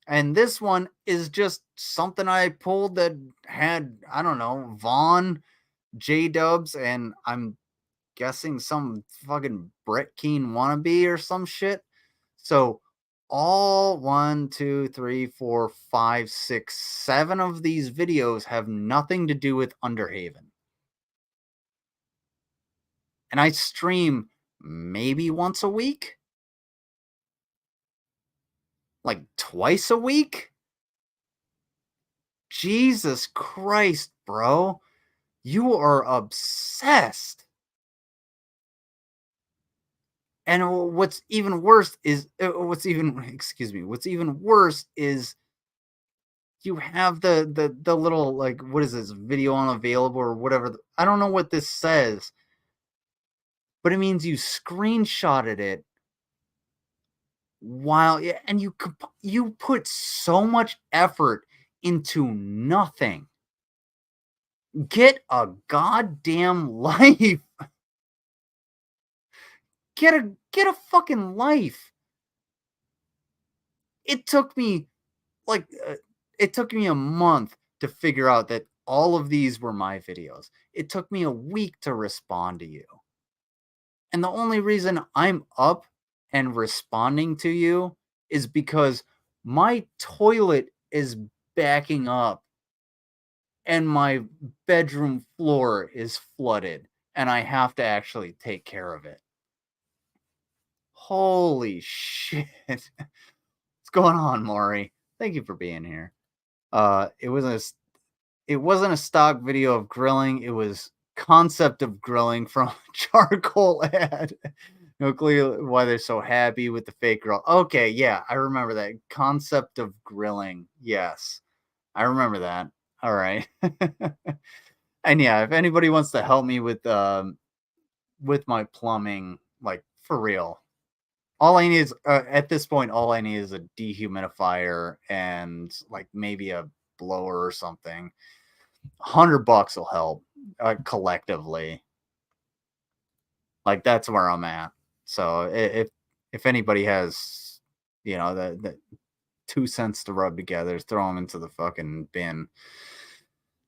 And this one is just something I pulled that had, I don't know, Vaughn, J-Dubs, and I'm guessing some fucking Brett Keane wannabe or some shit. So all 1, 2, 3, 4, 5, 6, 7 of these videos have nothing to do with Underhaven. And I stream maybe once a week? Like twice a week? Jesus Christ, bro. You are obsessed. And what's even worse is what's even worse is you have the little, like, what is this, video unavailable or whatever. I don't know what this says, but it means you screenshotted it while, and you put so much effort into nothing. Get a goddamn life. Get a fucking life. It took me a month to figure out that all of these were my videos. It took me a week to respond to you. And the only reason I'm up and responding to you is because my toilet is backing up and my bedroom floor is flooded and I have to actually take care of it. Holy shit. What's going on, Maury? Thank you for being here. It wasn't a stock video of grilling. It was concept of grilling from a charcoal ad. No clue why they're so happy with the fake grill. Okay, yeah, I remember that concept of grilling. Yes, I remember that. All right. And yeah, if anybody wants to help me with my plumbing, like for real, all I need is at this point, all I need is a dehumidifier and like maybe a blower or something. $100 will help collectively. Like that's where I'm at. So if anybody has, the 2 cents to rub together, throw them into the fucking bin.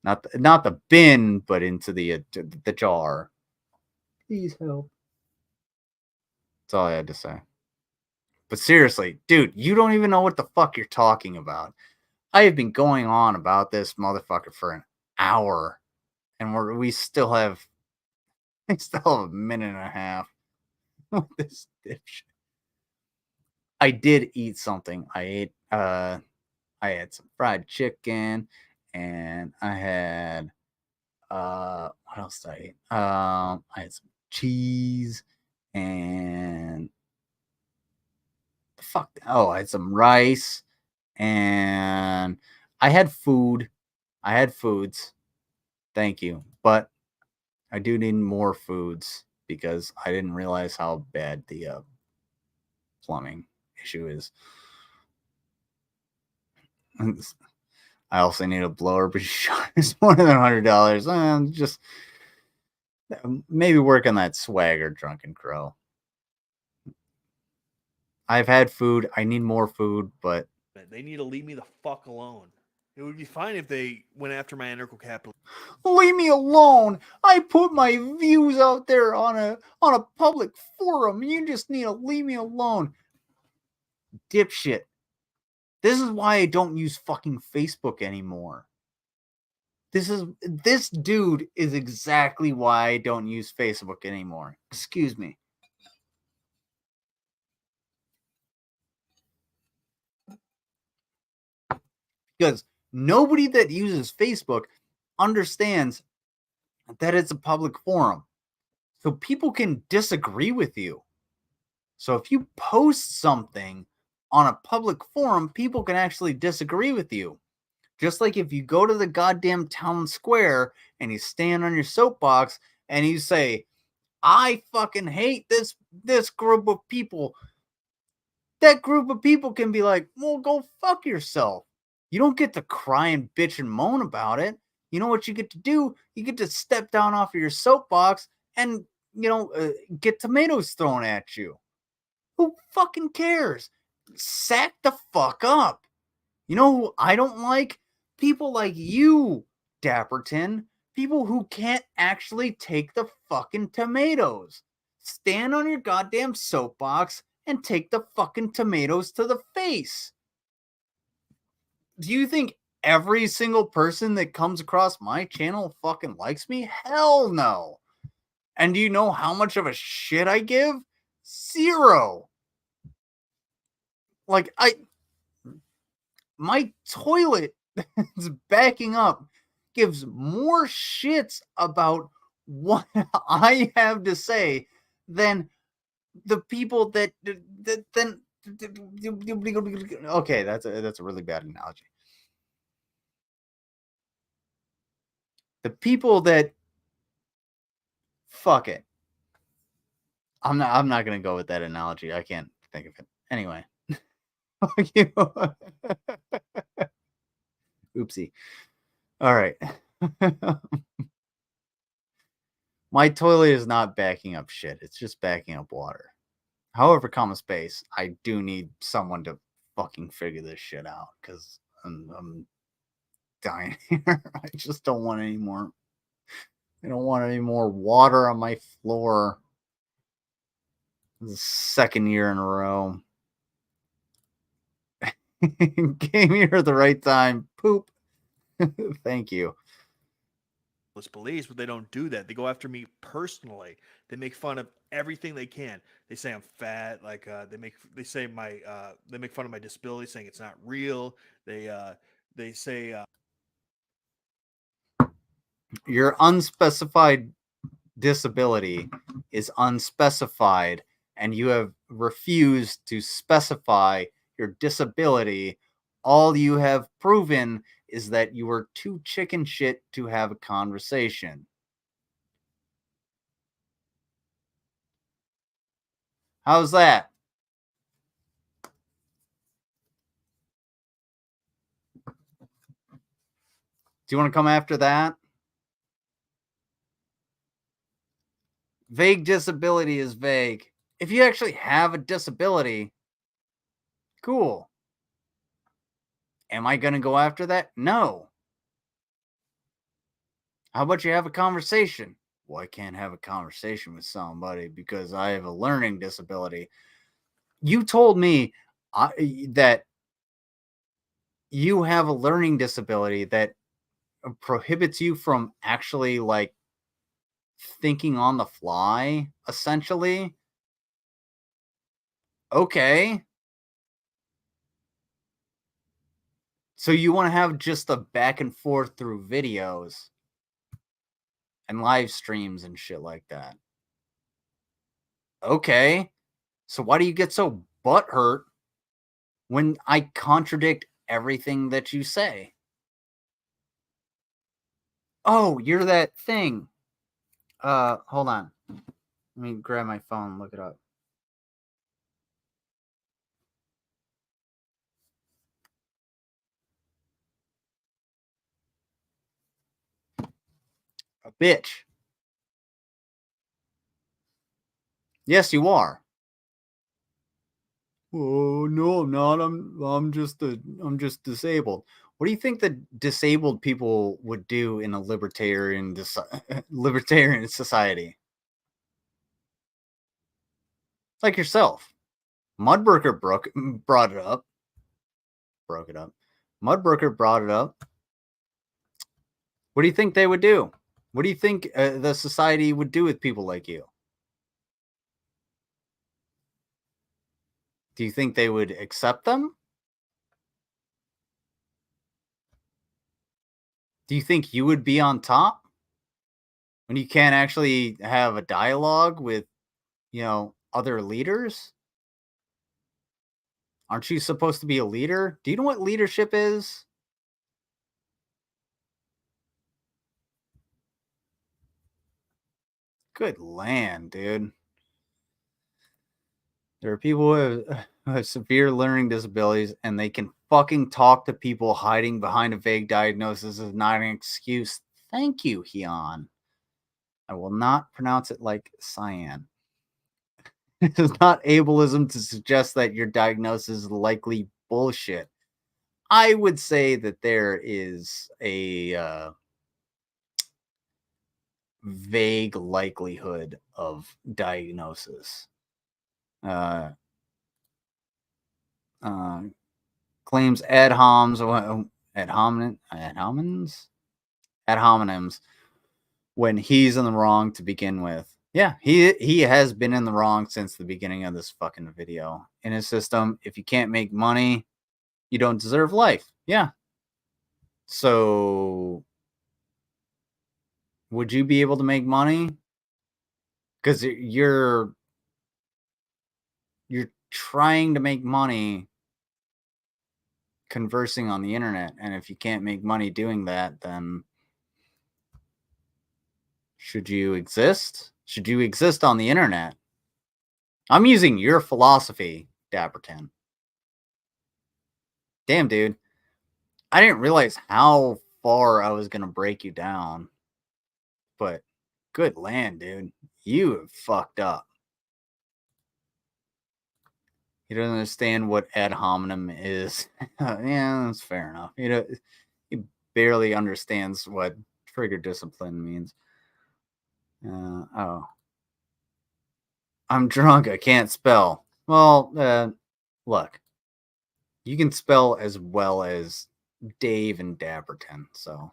Not the bin, but into the jar. Please help. That's all I had to say. But seriously, dude, you don't even know what the fuck you're talking about. I have been going on about this motherfucker for an hour, and we still have a minute and a half with this dipshit. I did eat something. I had some fried chicken, and I had what else did I eat? I had some cheese and I had some rice, and I had food. I had foods. Thank you. But I do need more foods because I didn't realize how bad the plumbing issue is. I also need a blower, but it's more than $100. Just maybe work on that swagger, Drunken Crow. I've had food. I need more food, but They need to leave me the fuck alone. It would be fine if they went after my anarcho capital. leave me alone. I put my views out there on a public forum. You just need to leave me alone. Dipshit. This is why I don't use fucking Facebook anymore. This dude is exactly why I don't use Facebook anymore. Excuse me. Because nobody that uses Facebook understands that it's a public forum. So people can disagree with you. So if you post something on a public forum, people can actually disagree with you. Just like if you go to the goddamn town square and you stand on your soapbox and you say, I fucking hate this group of people. That group of people can be like, well, go fuck yourself. You don't get to cry and bitch and moan about it. You know what you get to do? You get to step down off of your soapbox and, get tomatoes thrown at you. Who fucking cares? Sack the fuck up. You know who I don't like? People like you, Dapperton. People who can't actually take the fucking tomatoes. Stand on your goddamn soapbox and take the fucking tomatoes to the face. Do you think every single person that comes across my channel fucking likes me? Hell no. And do you know how much of a shit I give? 0. Like, my toilet is backing up gives more shits about what I have to say than the people that then okay, that's a really bad analogy. The people that fuck it. I'm not gonna go with that analogy. I can't think of it. Anyway. Fuck you. Oopsie. All right. My toilet is not backing up shit. It's just backing up water. However, space, I do need someone to fucking figure this shit out because I'm dying here. I just don't want any more. I don't want any more water on my floor. This is the second year in a row. Came here at the right time. Poop. Thank you. Police, but they don't do that. They go after me personally. They make fun of everything they can. They say I'm fat. Like they make fun of my disability, saying it's not real. They say your unspecified disability is unspecified and you have refused to specify your disability, all you have proven is that you are too chicken shit to have a conversation. How's that? Do you want to come after that? Vague disability is vague. If you actually have a disability, cool. Am I going to go after that? No. How about you have a conversation? Well, I can't have a conversation with somebody because I have a learning disability. You told me that you have a learning disability that prohibits you from actually like thinking on the fly, essentially. Okay. So you want to have just a back and forth through videos and live streams and shit like that. Okay. So why do you get so butthurt when I contradict everything that you say? Oh, you're that thing. Hold on. Let me grab my phone and look it up. A bitch. Yes, you are. Oh no, I'm not. I'm just disabled. What do you think the disabled people would do in a libertarian libertarian society? Like yourself. Mudbrook brought it up. Broke it up. Mudbrook brought it up. What do you think they would do? What do you think the society would do with people like you? Do you think they would accept them? Do you think you would be on top when you can't actually have a dialogue with, other leaders? Aren't you supposed to be a leader? Do you know what leadership is? Good land, dude. There are people who have severe learning disabilities and they can fucking talk to people. Hiding behind a vague diagnosis is not an excuse. Thank you, Hyun. I will not pronounce it like cyan. It is not ableism to suggest that your diagnosis is likely bullshit. I would say that there is a vague likelihood of diagnosis. Claims ad hominems when he's in the wrong to begin with. Yeah, he has been in the wrong since the beginning of this fucking video. In his system, if you can't make money, you don't deserve life. Yeah. So would you be able to make money? Because you're trying to make money conversing on the internet, and if you can't make money doing that, then should you exist? Should you exist on the internet? I'm using your philosophy, Dapperton. Damn, dude. I didn't realize how far I was going to break you down. But good land, dude. You have fucked up. He doesn't understand what ad hominem is. Yeah, that's fair enough. He barely understands what trigger discipline means. Oh. I'm drunk. I can't spell. Well, look. You can spell as well as Dave and Dapperton, so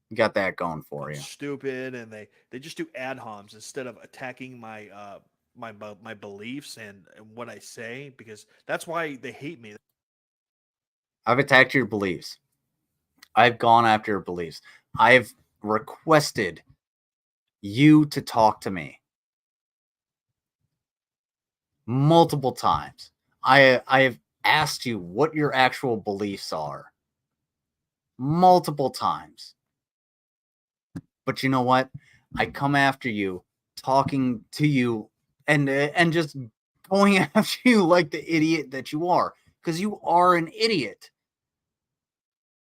you got that going for you. Stupid, and they just do ad homs instead of attacking my my beliefs and what I say, because that's why they hate me. I've attacked your beliefs. I've gone after your beliefs. I've requested you to talk to me. multiple times. I have asked you what your actual beliefs are multiple times. But you know what? I come after you, talking to you, and just going after you like the idiot that you are, because you are an idiot.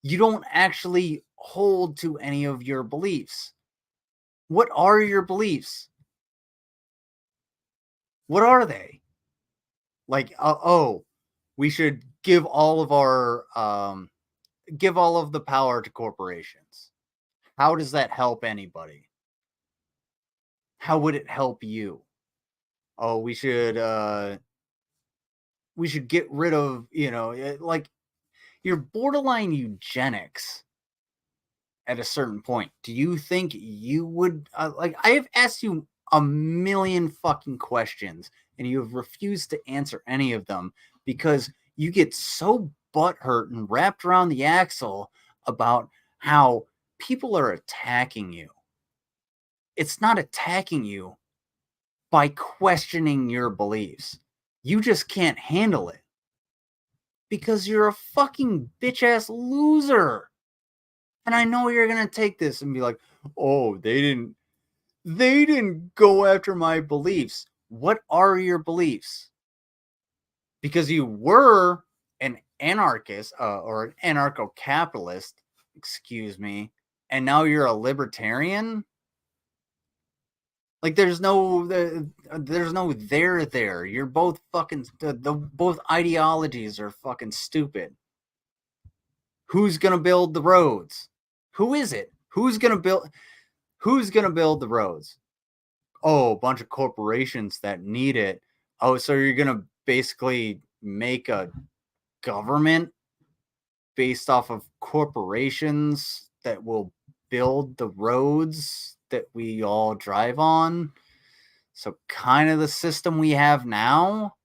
You don't actually hold to any of your beliefs. What are your beliefs? What are they? Like, we should give all of the power to corporations. How does that help anybody? How would it help you? Oh, we should get rid of, like, you're borderline eugenics at a certain point. Do you think you would, like, I have asked you a million fucking questions and you have refused to answer any of them because you get so butthurt and wrapped around the axle about how people are attacking you. It's not attacking you by questioning your beliefs. You just can't handle it because you're a fucking bitch ass loser. And I know you're going to take this and be like, "Oh, they didn't go after my beliefs." What are your beliefs? Because you were an anarchist or an anarcho-capitalist, excuse me, and now you're a libertarian. Like, there's no there. You're both fucking, both ideologies are fucking stupid. Who's gonna build the roads? Who is it? Who's gonna build the roads? Oh, a bunch of corporations that need it. Oh, so you're gonna basically make a government based off of corporations that will build the roads that we all drive on? So kind of the system we have now.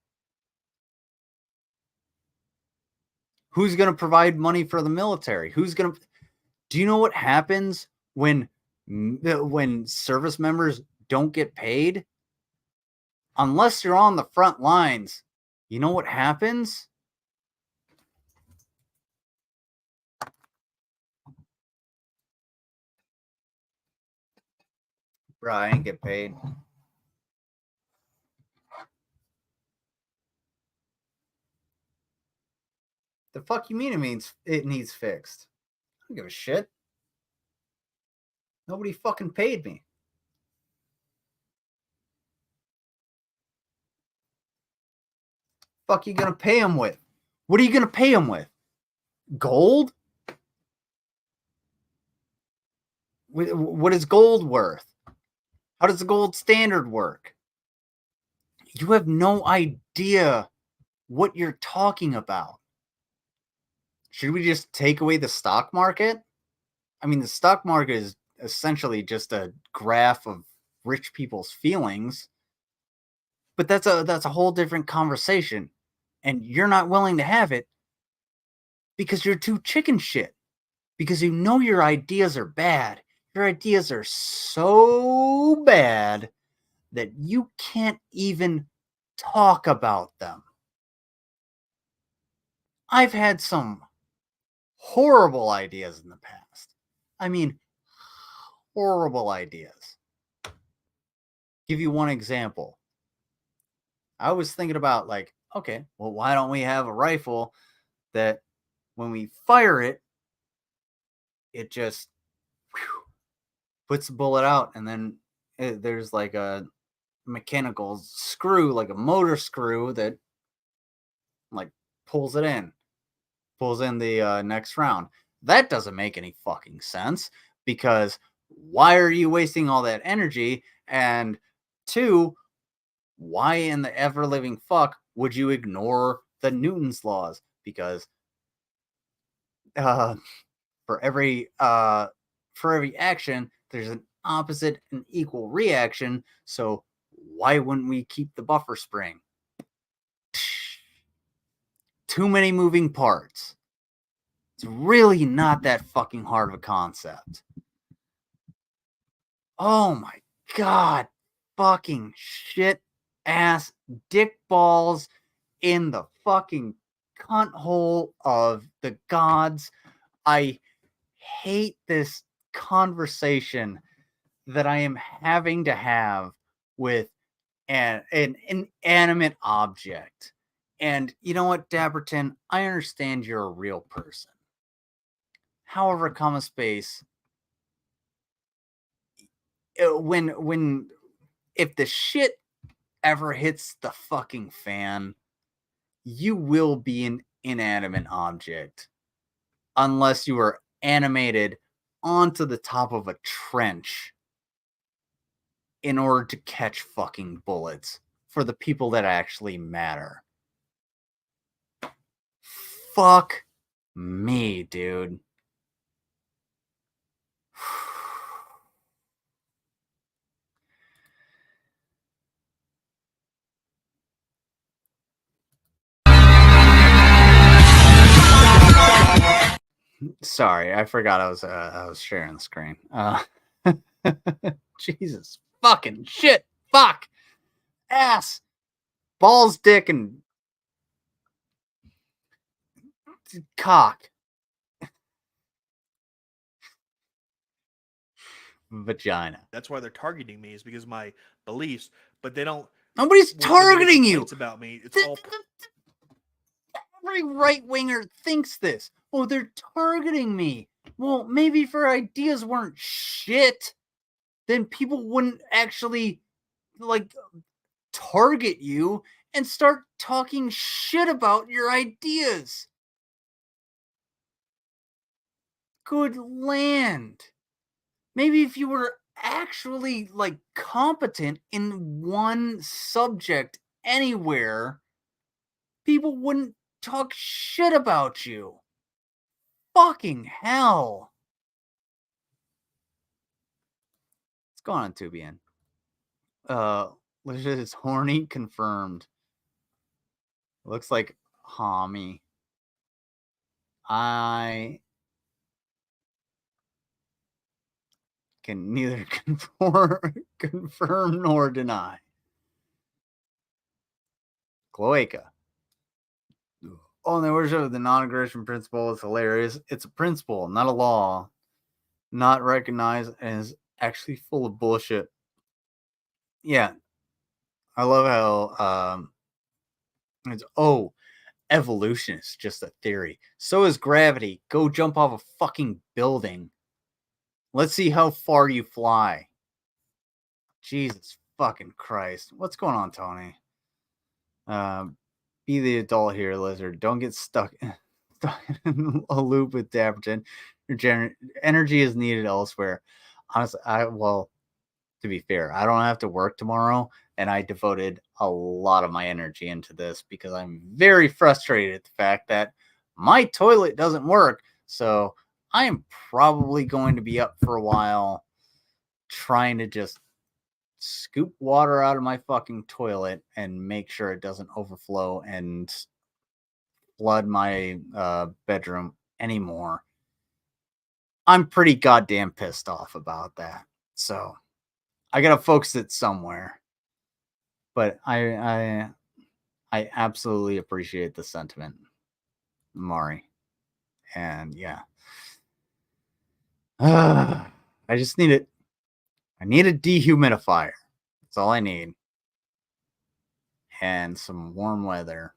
Who's going to provide money for the military? Do you know what happens when service members don't get paid? Unless you're on the front lines, you know what happens? Bro, I ain't get paid. The fuck you mean it needs fixed? I don't give a shit. Nobody fucking paid me. Fuck you gonna pay them with? What are you gonna pay them with? Gold? What is gold worth? How does the gold standard work? You have no idea what you're talking about. Should we just take away the stock market? I mean, the stock market is essentially just a graph of rich people's feelings, but that's a whole different conversation, and you're not willing to have it because you're too chicken shit, because you know your ideas are bad. Your ideas are so bad that you can't even talk about them. I've had some horrible ideas in the past. I mean, horrible ideas. Give you one example. I was thinking about, like, okay, well, why don't we have a rifle that when we fire it, it just puts the bullet out, and then there's like a mechanical screw, like a motor screw that like pulls in the next round. That doesn't make any fucking sense, because why are you wasting all that energy? And two, why in the ever living fuck would you ignore the Newton's laws? Because for every action, there's an opposite and equal reaction. So why wouldn't we keep the buffer spring? Too many moving parts. It's really not that fucking hard of a concept. Oh my god, fucking shit ass dick balls in the fucking cunt hole of the gods. I hate this conversation that I am having to have with an inanimate object. And you know what, Dapperton? I understand you're a real person. However, comma space, when if the shit ever hits the fucking fan, you will be an inanimate object unless you are animated onto the top of a trench in order to catch fucking bullets for the people that actually matter. Fuck me, dude. Sorry, I forgot I was sharing the screen. Jesus fucking shit, fuck, ass, balls, dick, and cock, vagina. That's why they're targeting me, is because of my beliefs. But they don't. Nobody's when they make targeting you. complaints about me. It's all. Every right winger thinks this. Oh, they're targeting me. Well, maybe if our ideas weren't shit, then people wouldn't actually like target you and start talking shit about your ideas. Good land. Maybe if you were actually like competent in one subject anywhere, people wouldn't talk shit about you. Fucking hell. What's going on, Tubian? Liz is horny confirmed. Looks like Homie. I can neither confirm nor deny. Cloaca. Oh, and the worship of the non-aggression principle is hilarious. It's a principle, not a law. Not recognized as actually full of bullshit. Yeah. I love how it's evolution is just a theory. So is gravity. Go jump off a fucking building. Let's see how far you fly. Jesus fucking Christ. What's going on, Tony? Be the adult here, Lizard. Don't get stuck in a loop with Dapperton. Your energy is needed elsewhere. Honestly, to be fair, I don't have to work tomorrow, and I devoted a lot of my energy into this because I'm very frustrated at the fact that my toilet doesn't work. So I am probably going to be up for a while trying to just scoop water out of my fucking toilet and make sure it doesn't overflow and flood my bedroom anymore. I'm pretty goddamn pissed off about that. So I gotta focus it somewhere. But I absolutely appreciate the sentiment, Mari. And yeah. I just need it. I need a dehumidifier. That's all I need. And some warm weather.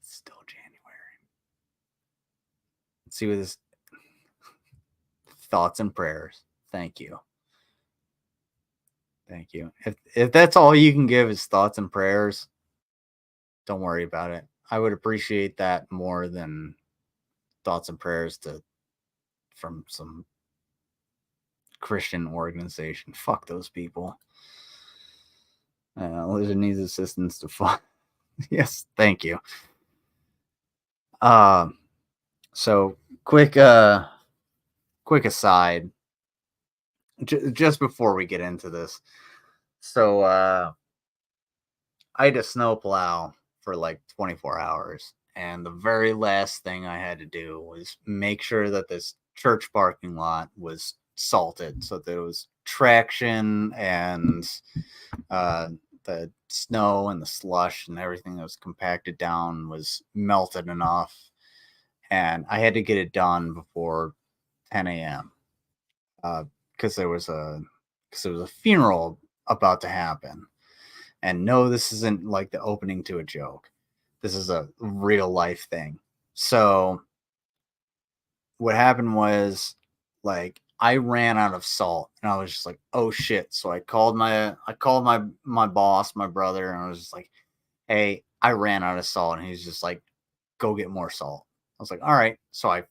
It's still January. Let's see what this thoughts and prayers. Thank you. Thank you. If that's all you can give is thoughts and prayers, don't worry about it. I would appreciate that more than thoughts and prayers from some Christian organization. Fuck those people. Lizard needs assistance to find. Yes, thank you. So quick aside, just before we get into this. So I had to snowplow for like 24 hours, and the very last thing I had to do was make sure that this church parking lot was salted, so there was traction and the snow and the slush and everything that was compacted down was melted enough, and I had to get it done before 10 a.m. Because there was a funeral about to happen. And no, this isn't like the opening to a joke. This is a real life thing. So what happened was, like, I ran out of salt and I was just like, oh shit. So I called my boss, my brother, and I was just like, hey, I ran out of salt. And he's just like, go get more salt. I was like, all right. So I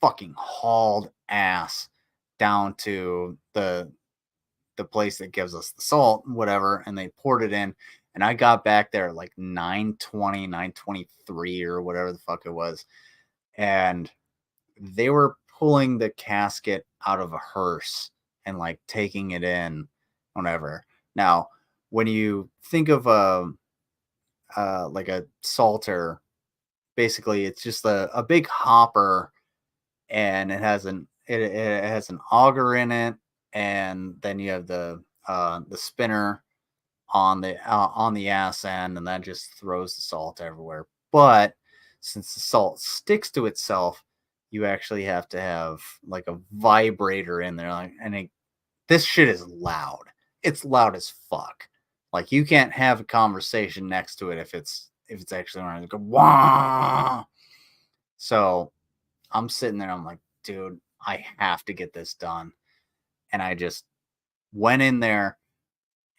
fucking hauled ass down to the place that gives us the salt, whatever, and they poured it in. And I got back there at like 9:20, 9:23 or whatever the fuck it was. And they were pulling the casket out of a hearse and like taking it in, whatever. Now, when you think of like a salter, basically it's just a big hopper, and it has an auger in it, and then you have the spinner on the ass end, and that just throws the salt everywhere. But since the salt sticks to itself, you actually have to have like a vibrator in there, like, and this shit is loud. It's loud as fuck. Like, you can't have a conversation next to it if it's actually running. Go wah. So I'm sitting there. I'm like, dude, I have to get this done. And I just went in there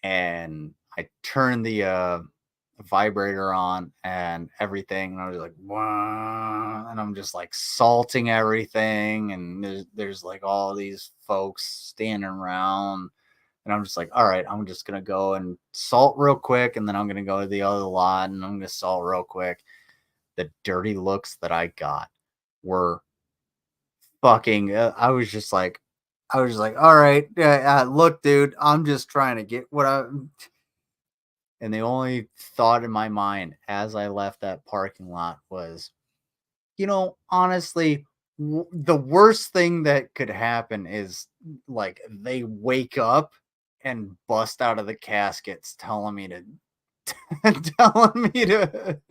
and I turned the vibrator on and everything. And I was like, wow. And I'm just like salting everything. And there's like all these folks standing around. And I'm just like, all right, I'm just going to go and salt real quick. And then I'm going to go to the other lot and I'm going to salt real quick. The dirty looks that I got were fucking, I was just like, all right, look, dude, I'm just trying to get what and the only thought in my mind as I left that parking lot was, honestly, the worst thing that could happen is like they wake up and bust out of the caskets telling me to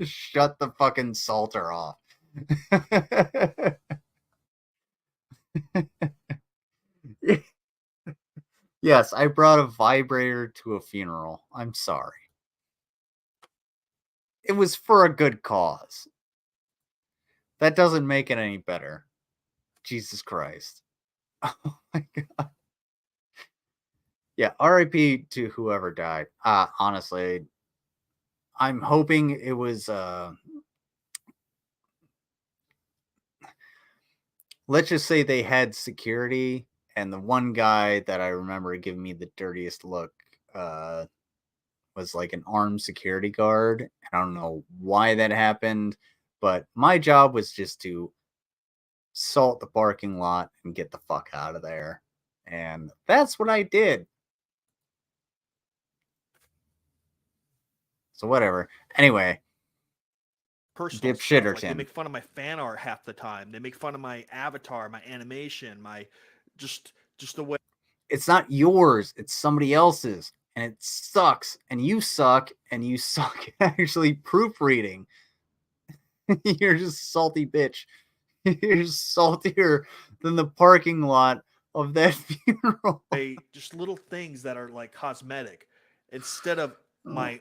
shut the fucking salter off. Yes, I brought a vibrator to a funeral. I'm sorry. It was for a good cause. That doesn't make it any better. Jesus Christ. Oh my God. Yeah, RIP to whoever died. Honestly, I'm hoping it was let's just say they had security, and the one guy that I remember giving me the dirtiest look was like an armed security guard. I don't know why that happened, but my job was just to salt the parking lot and get the fuck out of there. And that's what I did. So whatever. Anyway, Personal stuff. Like, they Dipshitterton. make fun of my fan art half the time. They make fun of my avatar, my animation, my just the way. It's not yours, it's somebody else's. And it sucks. And you suck. And you suck actually proofreading. You're just a salty bitch. You're saltier than the parking lot of that funeral. Just little things that are like cosmetic instead of my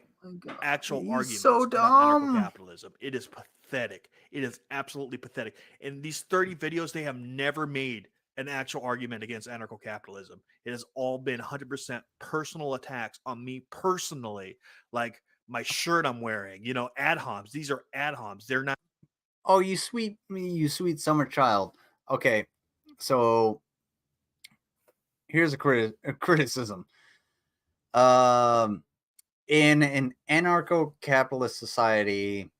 actual He's arguments so about dumb. anarcho-capitalism. It is pathetic. It is absolutely pathetic. In these 30 videos, they have never made an actual argument against anarcho-capitalism. It has all been 100% personal attacks on me personally, like my shirt I'm wearing, ad homs. These are ad homs. They're not. Oh, you sweet summer child. Okay, so here's a criticism. In an anarcho-capitalist society,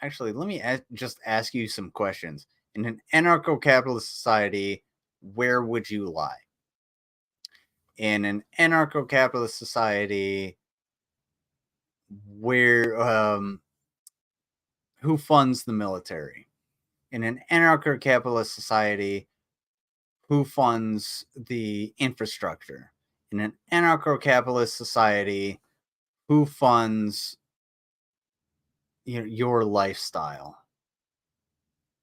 actually, let me just ask you some questions. In an anarcho-capitalist society, where would you lie? In an anarcho-capitalist society, where who funds the military? In an anarcho-capitalist society, who funds the infrastructure? In an anarcho-capitalist society, who funds your lifestyle?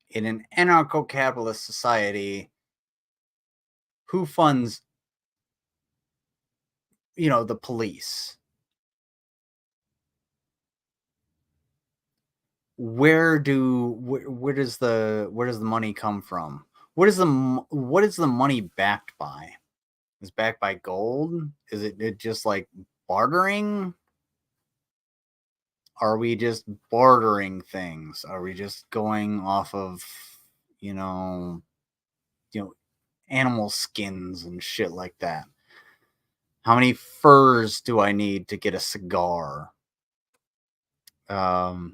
In an anarcho-capitalist society, who funds the police? Where does the money come from? What is the money backed by? Is it backed by gold? Is it just like bartering? Are we just bartering things? Are we just going off of you know animal skins and shit like that? How many furs do I need to get a cigar? What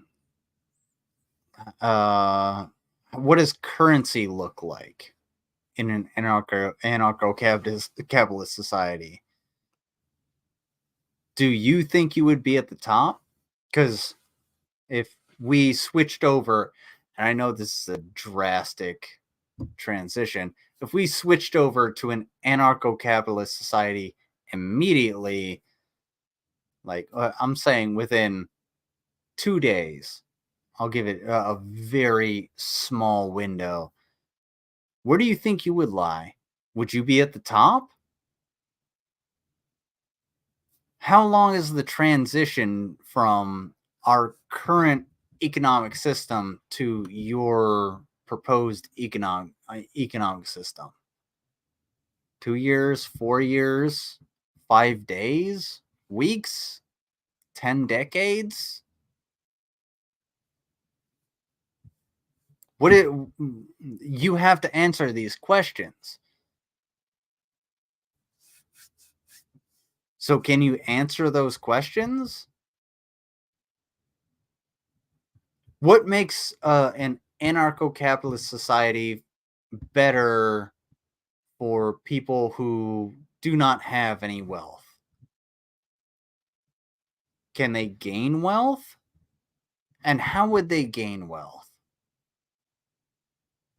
does currency look like in an anarcho-capitalist society? Do you think you would be at the top? Because if we switched over, and I know this is a drastic transition, if we switched over to an anarcho-capitalist society immediately, like I'm saying within 2 days, I'll give it a very small window. Where do you think you would lie? Would you be at the top? How long is the transition from our current economic system to your proposed economic system? 2 years, 4 years, 5 days, weeks, 10 decades? You have to answer these questions. So can you answer those questions? What makes an anarcho-capitalist society better for people who do not have any wealth? Can they gain wealth? And how would they gain wealth?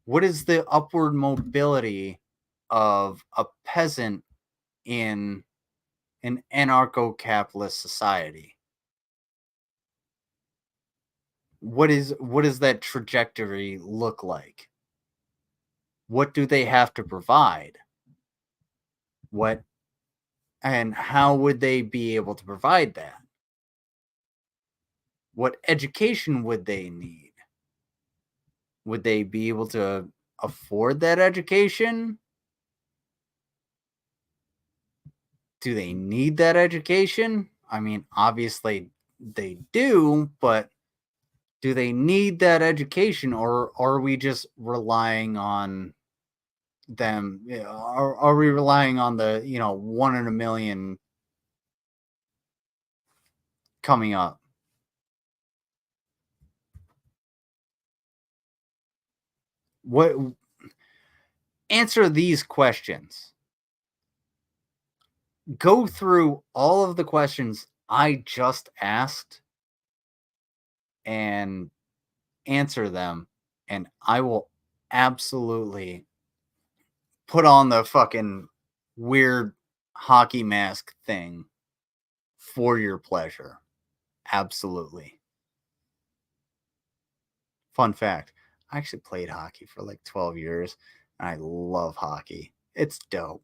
What is the upward mobility of a peasant in an anarcho-capitalist society? What does that trajectory look like? What do they have to provide? And how would they be able to provide that? What education would they need? Would they be able to afford that education? Do they need that education? I mean, obviously they do, but do they need that education, or are we just relying on them? Are we relying on the 1 in a million coming up? What answer these questions? Go through all of the questions I just asked and answer them, and I will absolutely put on the fucking weird hockey mask thing for your pleasure. Absolutely. Fun fact, I actually played hockey for like 12 years, and I love hockey. It's dope.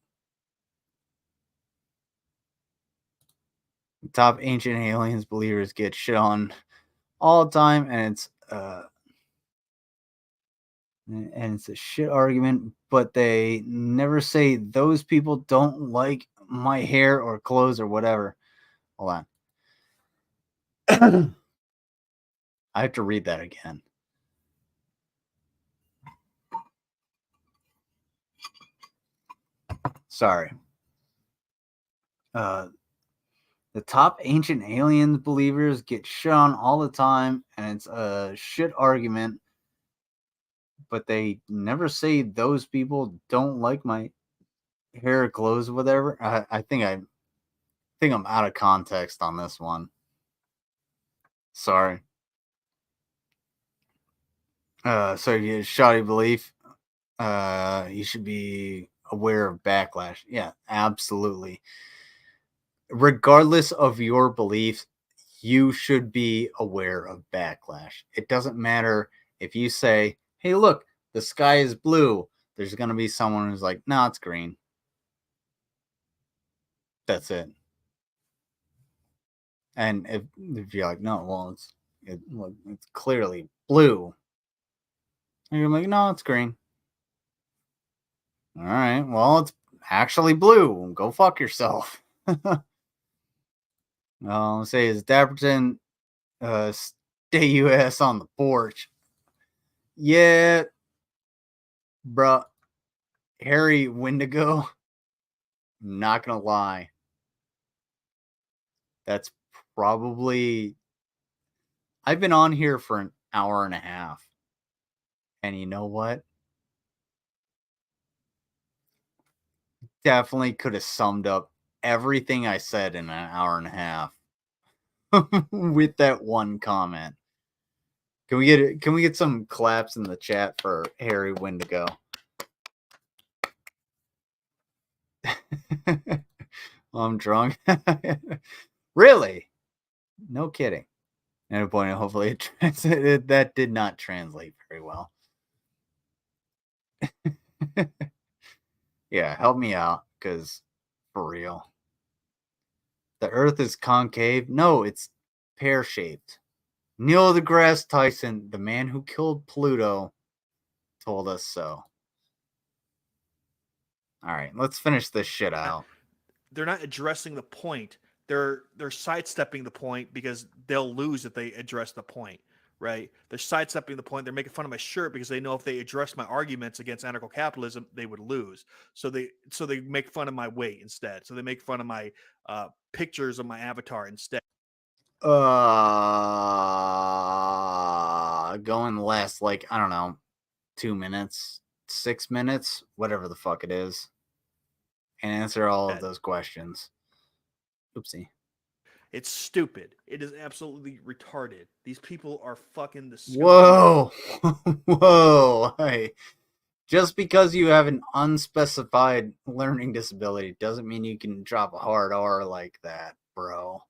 The top ancient aliens believers get shit on all the time, and it's a shit argument, but they never say those people don't like my hair or clothes or whatever. Hold on. I have to read that again. Sorry. The top ancient aliens believers get shit on all the time, and it's a shit argument, but they never say those people don't like my hair or clothes or whatever. I think I'm out of context on this one. Sorry. So you shoddy belief. You should be aware of backlash. Yeah, absolutely. Regardless of your beliefs, you should be aware of backlash. It doesn't matter if you say, hey, look, the sky is blue. There's going to be someone who's like, no, it's green. That's it. And if you're like, no, well, it's clearly blue. And you're like, no, it's green. All right, well, it's actually blue. Go fuck yourself. I'll say is Dapperton, stay your ass on the porch. Yeah, bruh. Harry Wendigo, not gonna lie. That's probably... I've been on here for an hour and a half. And you know what? Definitely could have summed up everything I said in an hour and a half with that one comment. Can we get some claps in the chat for Harry Wendigo? I'm drunk. Really? No kidding. And a point, hopefully that did not translate very well. Yeah, help me out, because for real. The Earth is concave. No, it's pear-shaped. Neil deGrasse Tyson, the man who killed Pluto, told us so. All right, let's finish this shit out. They're not addressing the point. They're sidestepping the point because they'll lose if they address the point, right? They're sidestepping the point. They're making fun of my shirt because they know if they address my arguments against anarcho-capitalism, they would lose. So they make fun of my weight instead. So they make fun of my pictures of my avatar instead. Going less, like, I don't know, 2 minutes, 6 minutes, whatever the fuck it is, and answer all of those questions. Oopsie. It's stupid. It is absolutely retarded. These people are fucking the stupid. Whoa. Whoa. Hey. Just because you have an unspecified learning disability doesn't mean you can drop a hard R like that, bro.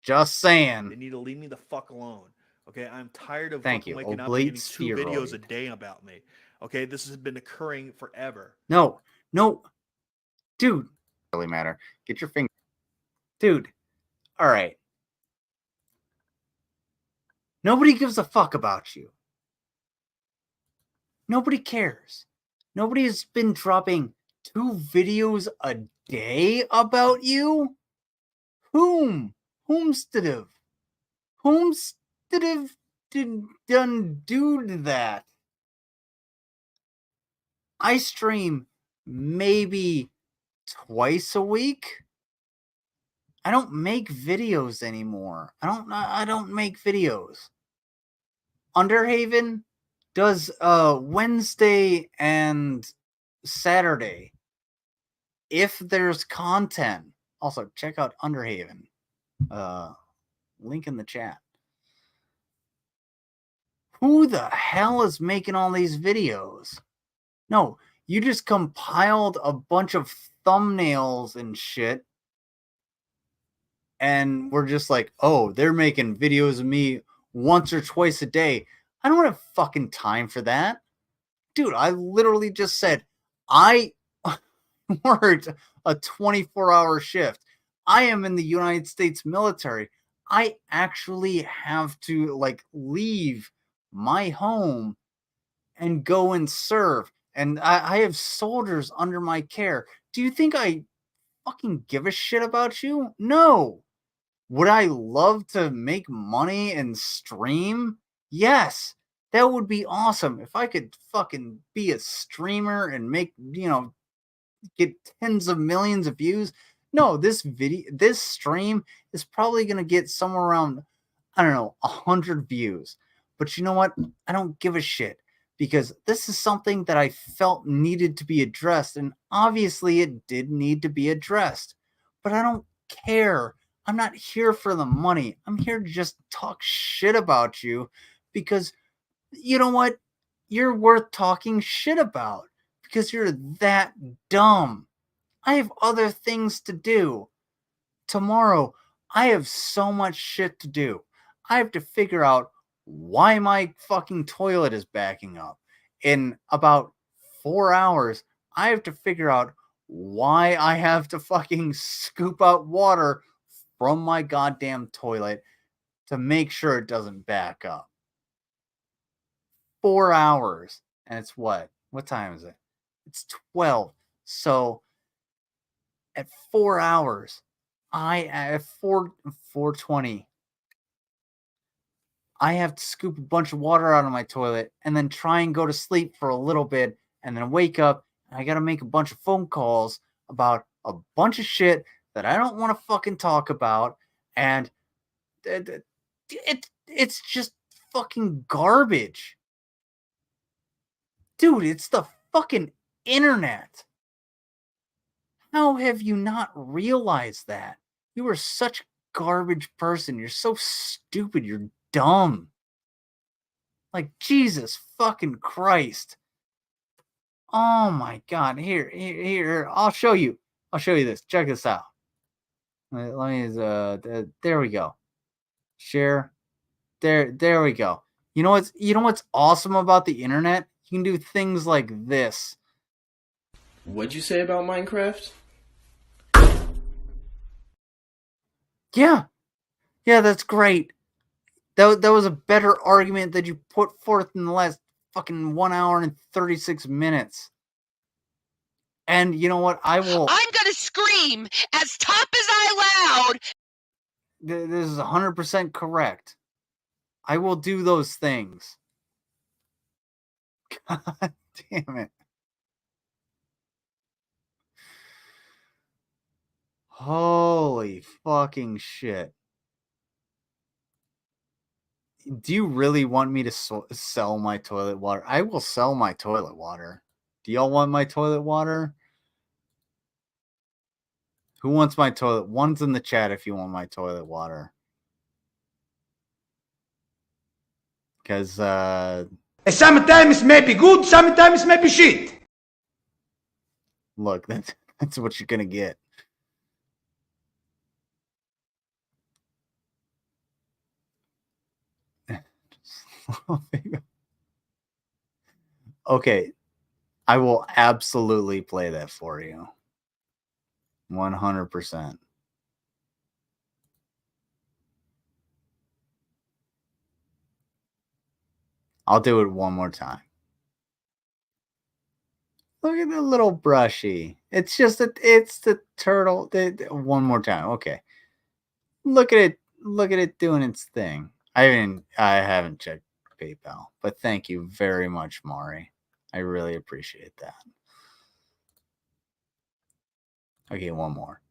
Just saying. They need to leave me the fuck alone. Okay, I'm tired of waking up and getting 2 videos a day about me. Okay, this has been occurring forever. No. Dude. Really matter. Get your finger. Dude. All right. Nobody gives a fuck about you. Nobody cares. Nobody has been dropping 2 videos a day about you. Whomstead done do that? I stream maybe twice a week. I don't make videos anymore. I don't make videos. Underhaven does Wednesday and Saturday. If there's content. Also, check out Underhaven. Link in the chat. Who the hell is making all these videos? No, you just compiled a bunch of thumbnails and shit. And we're just like, oh, they're making videos of me once or twice a day. I don't have fucking time for that. Dude, I literally just said, I worked a 24-hour shift. I am in the United States military. I actually have to, like, leave my home and go and serve. And I have soldiers under my care. Do you think I fucking give a shit about you? No. Would I love to make money and stream? Yes. That would be awesome. If I could fucking be a streamer and make, get tens of millions of views. No, this stream is probably going to get somewhere around, I don't know, 100 views. But you know what? I don't give a shit because this is something that I felt needed to be addressed. And obviously it did need to be addressed, but I don't care. I'm not here for the money. I'm here to just talk shit about you because you know what? You're worth talking shit about because you're that dumb. I have other things to do. Tomorrow, I have so much shit to do. I have to figure out why my fucking toilet is backing up. In about 4 hours, I have to figure out why I have to fucking scoop out water from my goddamn toilet to make sure it doesn't back up. 4 hours. And it's what? What time is it? It's 12. So at 4 hours, I at 4:20, I have to scoop a bunch of water out of my toilet and then try and go to sleep for a little bit and then wake up and I got to make a bunch of phone calls about a bunch of shit that I don't want to fucking talk about, and it's just fucking garbage. Dude, it's the fucking internet. How have you not realized that? You are such a garbage person. You're so stupid. You're dumb. Like, Jesus fucking Christ. Oh my God. Here. I'll show you. I'll show you this. Check this out. Let me, there we go. Share. There we go. You know what's awesome about the internet? You can do things like this. What'd you say about Minecraft? Yeah, that's great. That was a better argument that you put forth in the last fucking 1 hour and 36 minutes. And you know what? I'm gonna scream as top as I loud. This is 100% correct. I will do those things. God damn it. Holy fucking shit. Do you really want me to sell my toilet water? I will sell my toilet water. Do y'all want my toilet water? Who wants my toilet? One's in the chat if you want my toilet water. Because, sometimes may be good, sometimes may be shit. Look, that's what you're gonna get. Okay, I will absolutely play that for you. 100%. I'll do it one more time. Look at the little brushy. It's just it's the turtle. One more time. Okay. Look at it. Look at it doing its thing. I haven't checked PayPal, but thank you very much, Mari. I really appreciate that. Okay, one more.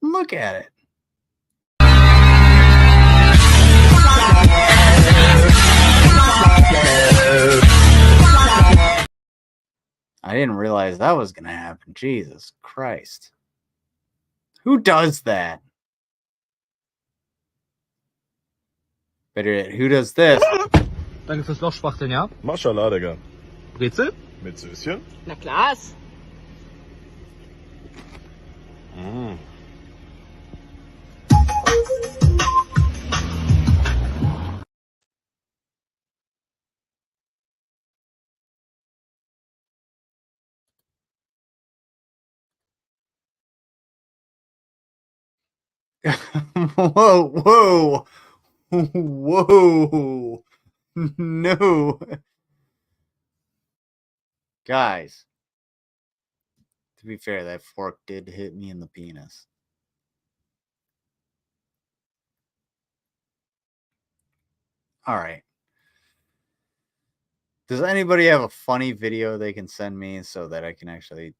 Look at it. I didn't realize that was going to happen. Jesus Christ. Who does that? Better yet, who does this? Danke fürs Lochspachteln, ja? Mashallah, Digga. Brezel? Mit Söschen? Na klar. Whoa. No. Guys, to be fair, that fork did hit me in the penis. All right. Does anybody have a funny video they can send me so that I can actually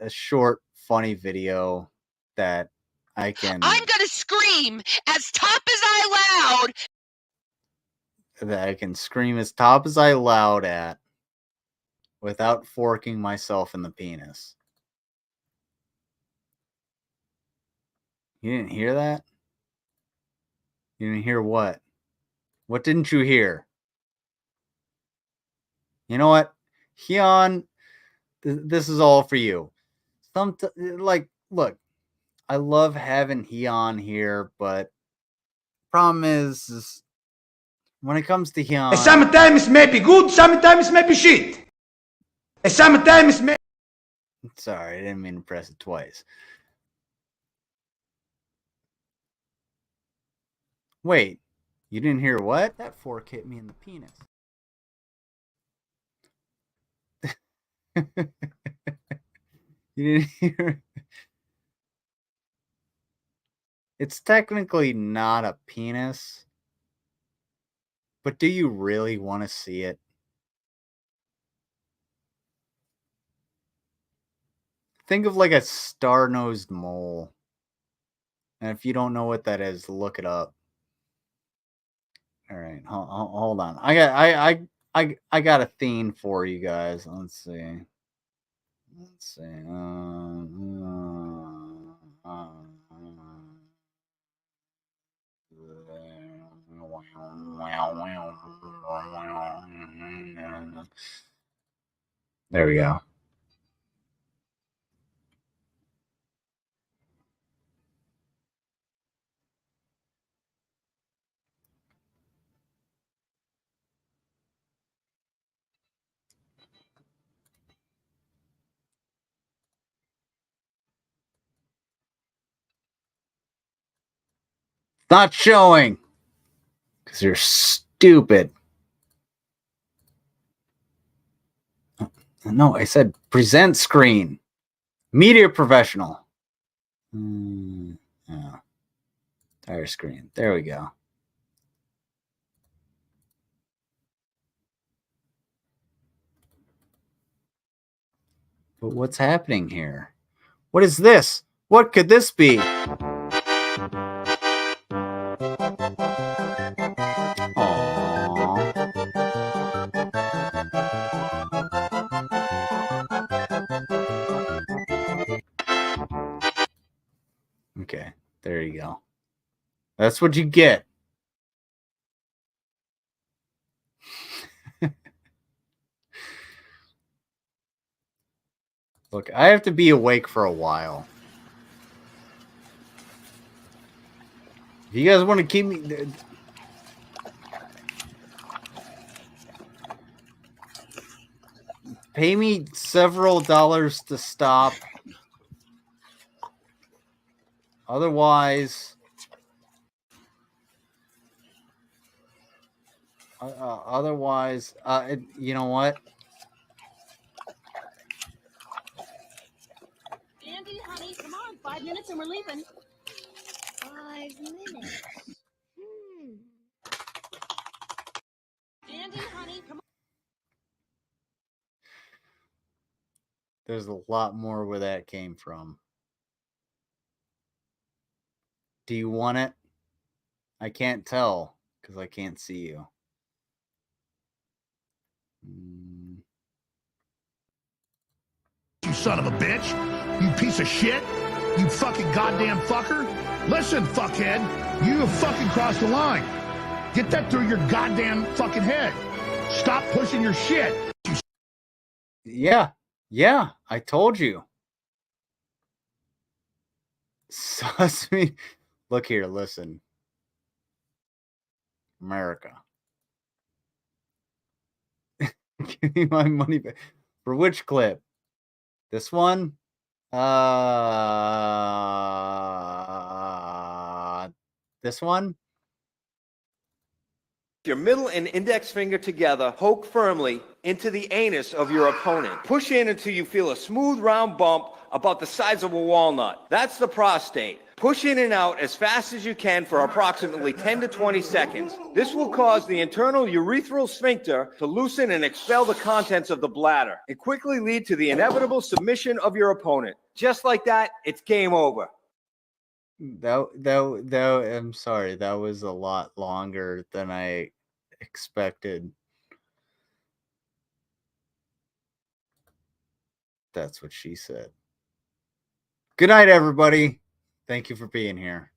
a short funny video that I can I'm gonna scream as top as I loud. That I can scream as top as I loud at without forking myself in the penis. You didn't hear that? You didn't hear what? What didn't you hear? You know what? Hyun, this is all for you. Like, look, I love having he on here, but problem is when it comes to Hyun, Sometimes may be good, sometimes may be shit. Sometimes may... Sorry, I didn't mean to press it twice. Wait, you didn't hear what? That fork hit me in the penis. You didn't hear? It's technically not a penis, but do you really want to see it? Think of like a star-nosed mole. And if you don't know what that is, look it up. All right, hold on. I got a theme for you guys. Let's see. There we go. Not showing because you're stupid. No, I said present screen. Media professional. Yeah. Entire screen. There we go. But what's happening here? What is this? What could this be? Okay, there you go. That's what you get. Look, I have to be awake for a while. If you guys want to keep me... Pay me several dollars to stop. Otherwise... you know what? Andy, honey, come on. 5 minutes and we're leaving. 5 minutes. Andy, honey, come on. There's a lot more where that came from. Do you want it? I can't tell because I can't see you. You son of a bitch. You piece of shit. You fucking goddamn fucker. Listen, fuckhead. You have fucking crossed the line. Get that through your goddamn fucking head. Stop pushing your shit. Yeah, I told you. Sus me. Look here, listen. America. Give me my money back. For which clip? This one? This one? Your middle and index finger together, poke firmly into the anus of your opponent. Push in until you feel a smooth round bump about the size of a walnut. That's the prostate. Push in and out as fast as you can for approximately 10 to 20 seconds. This will cause the internal urethral sphincter to loosen and expel the contents of the bladder and quickly lead to the inevitable submission of your opponent. Just like that, it's game over. I'm sorry. That was a lot longer than I expected. That's what she said. Good night, everybody. Thank you for being here.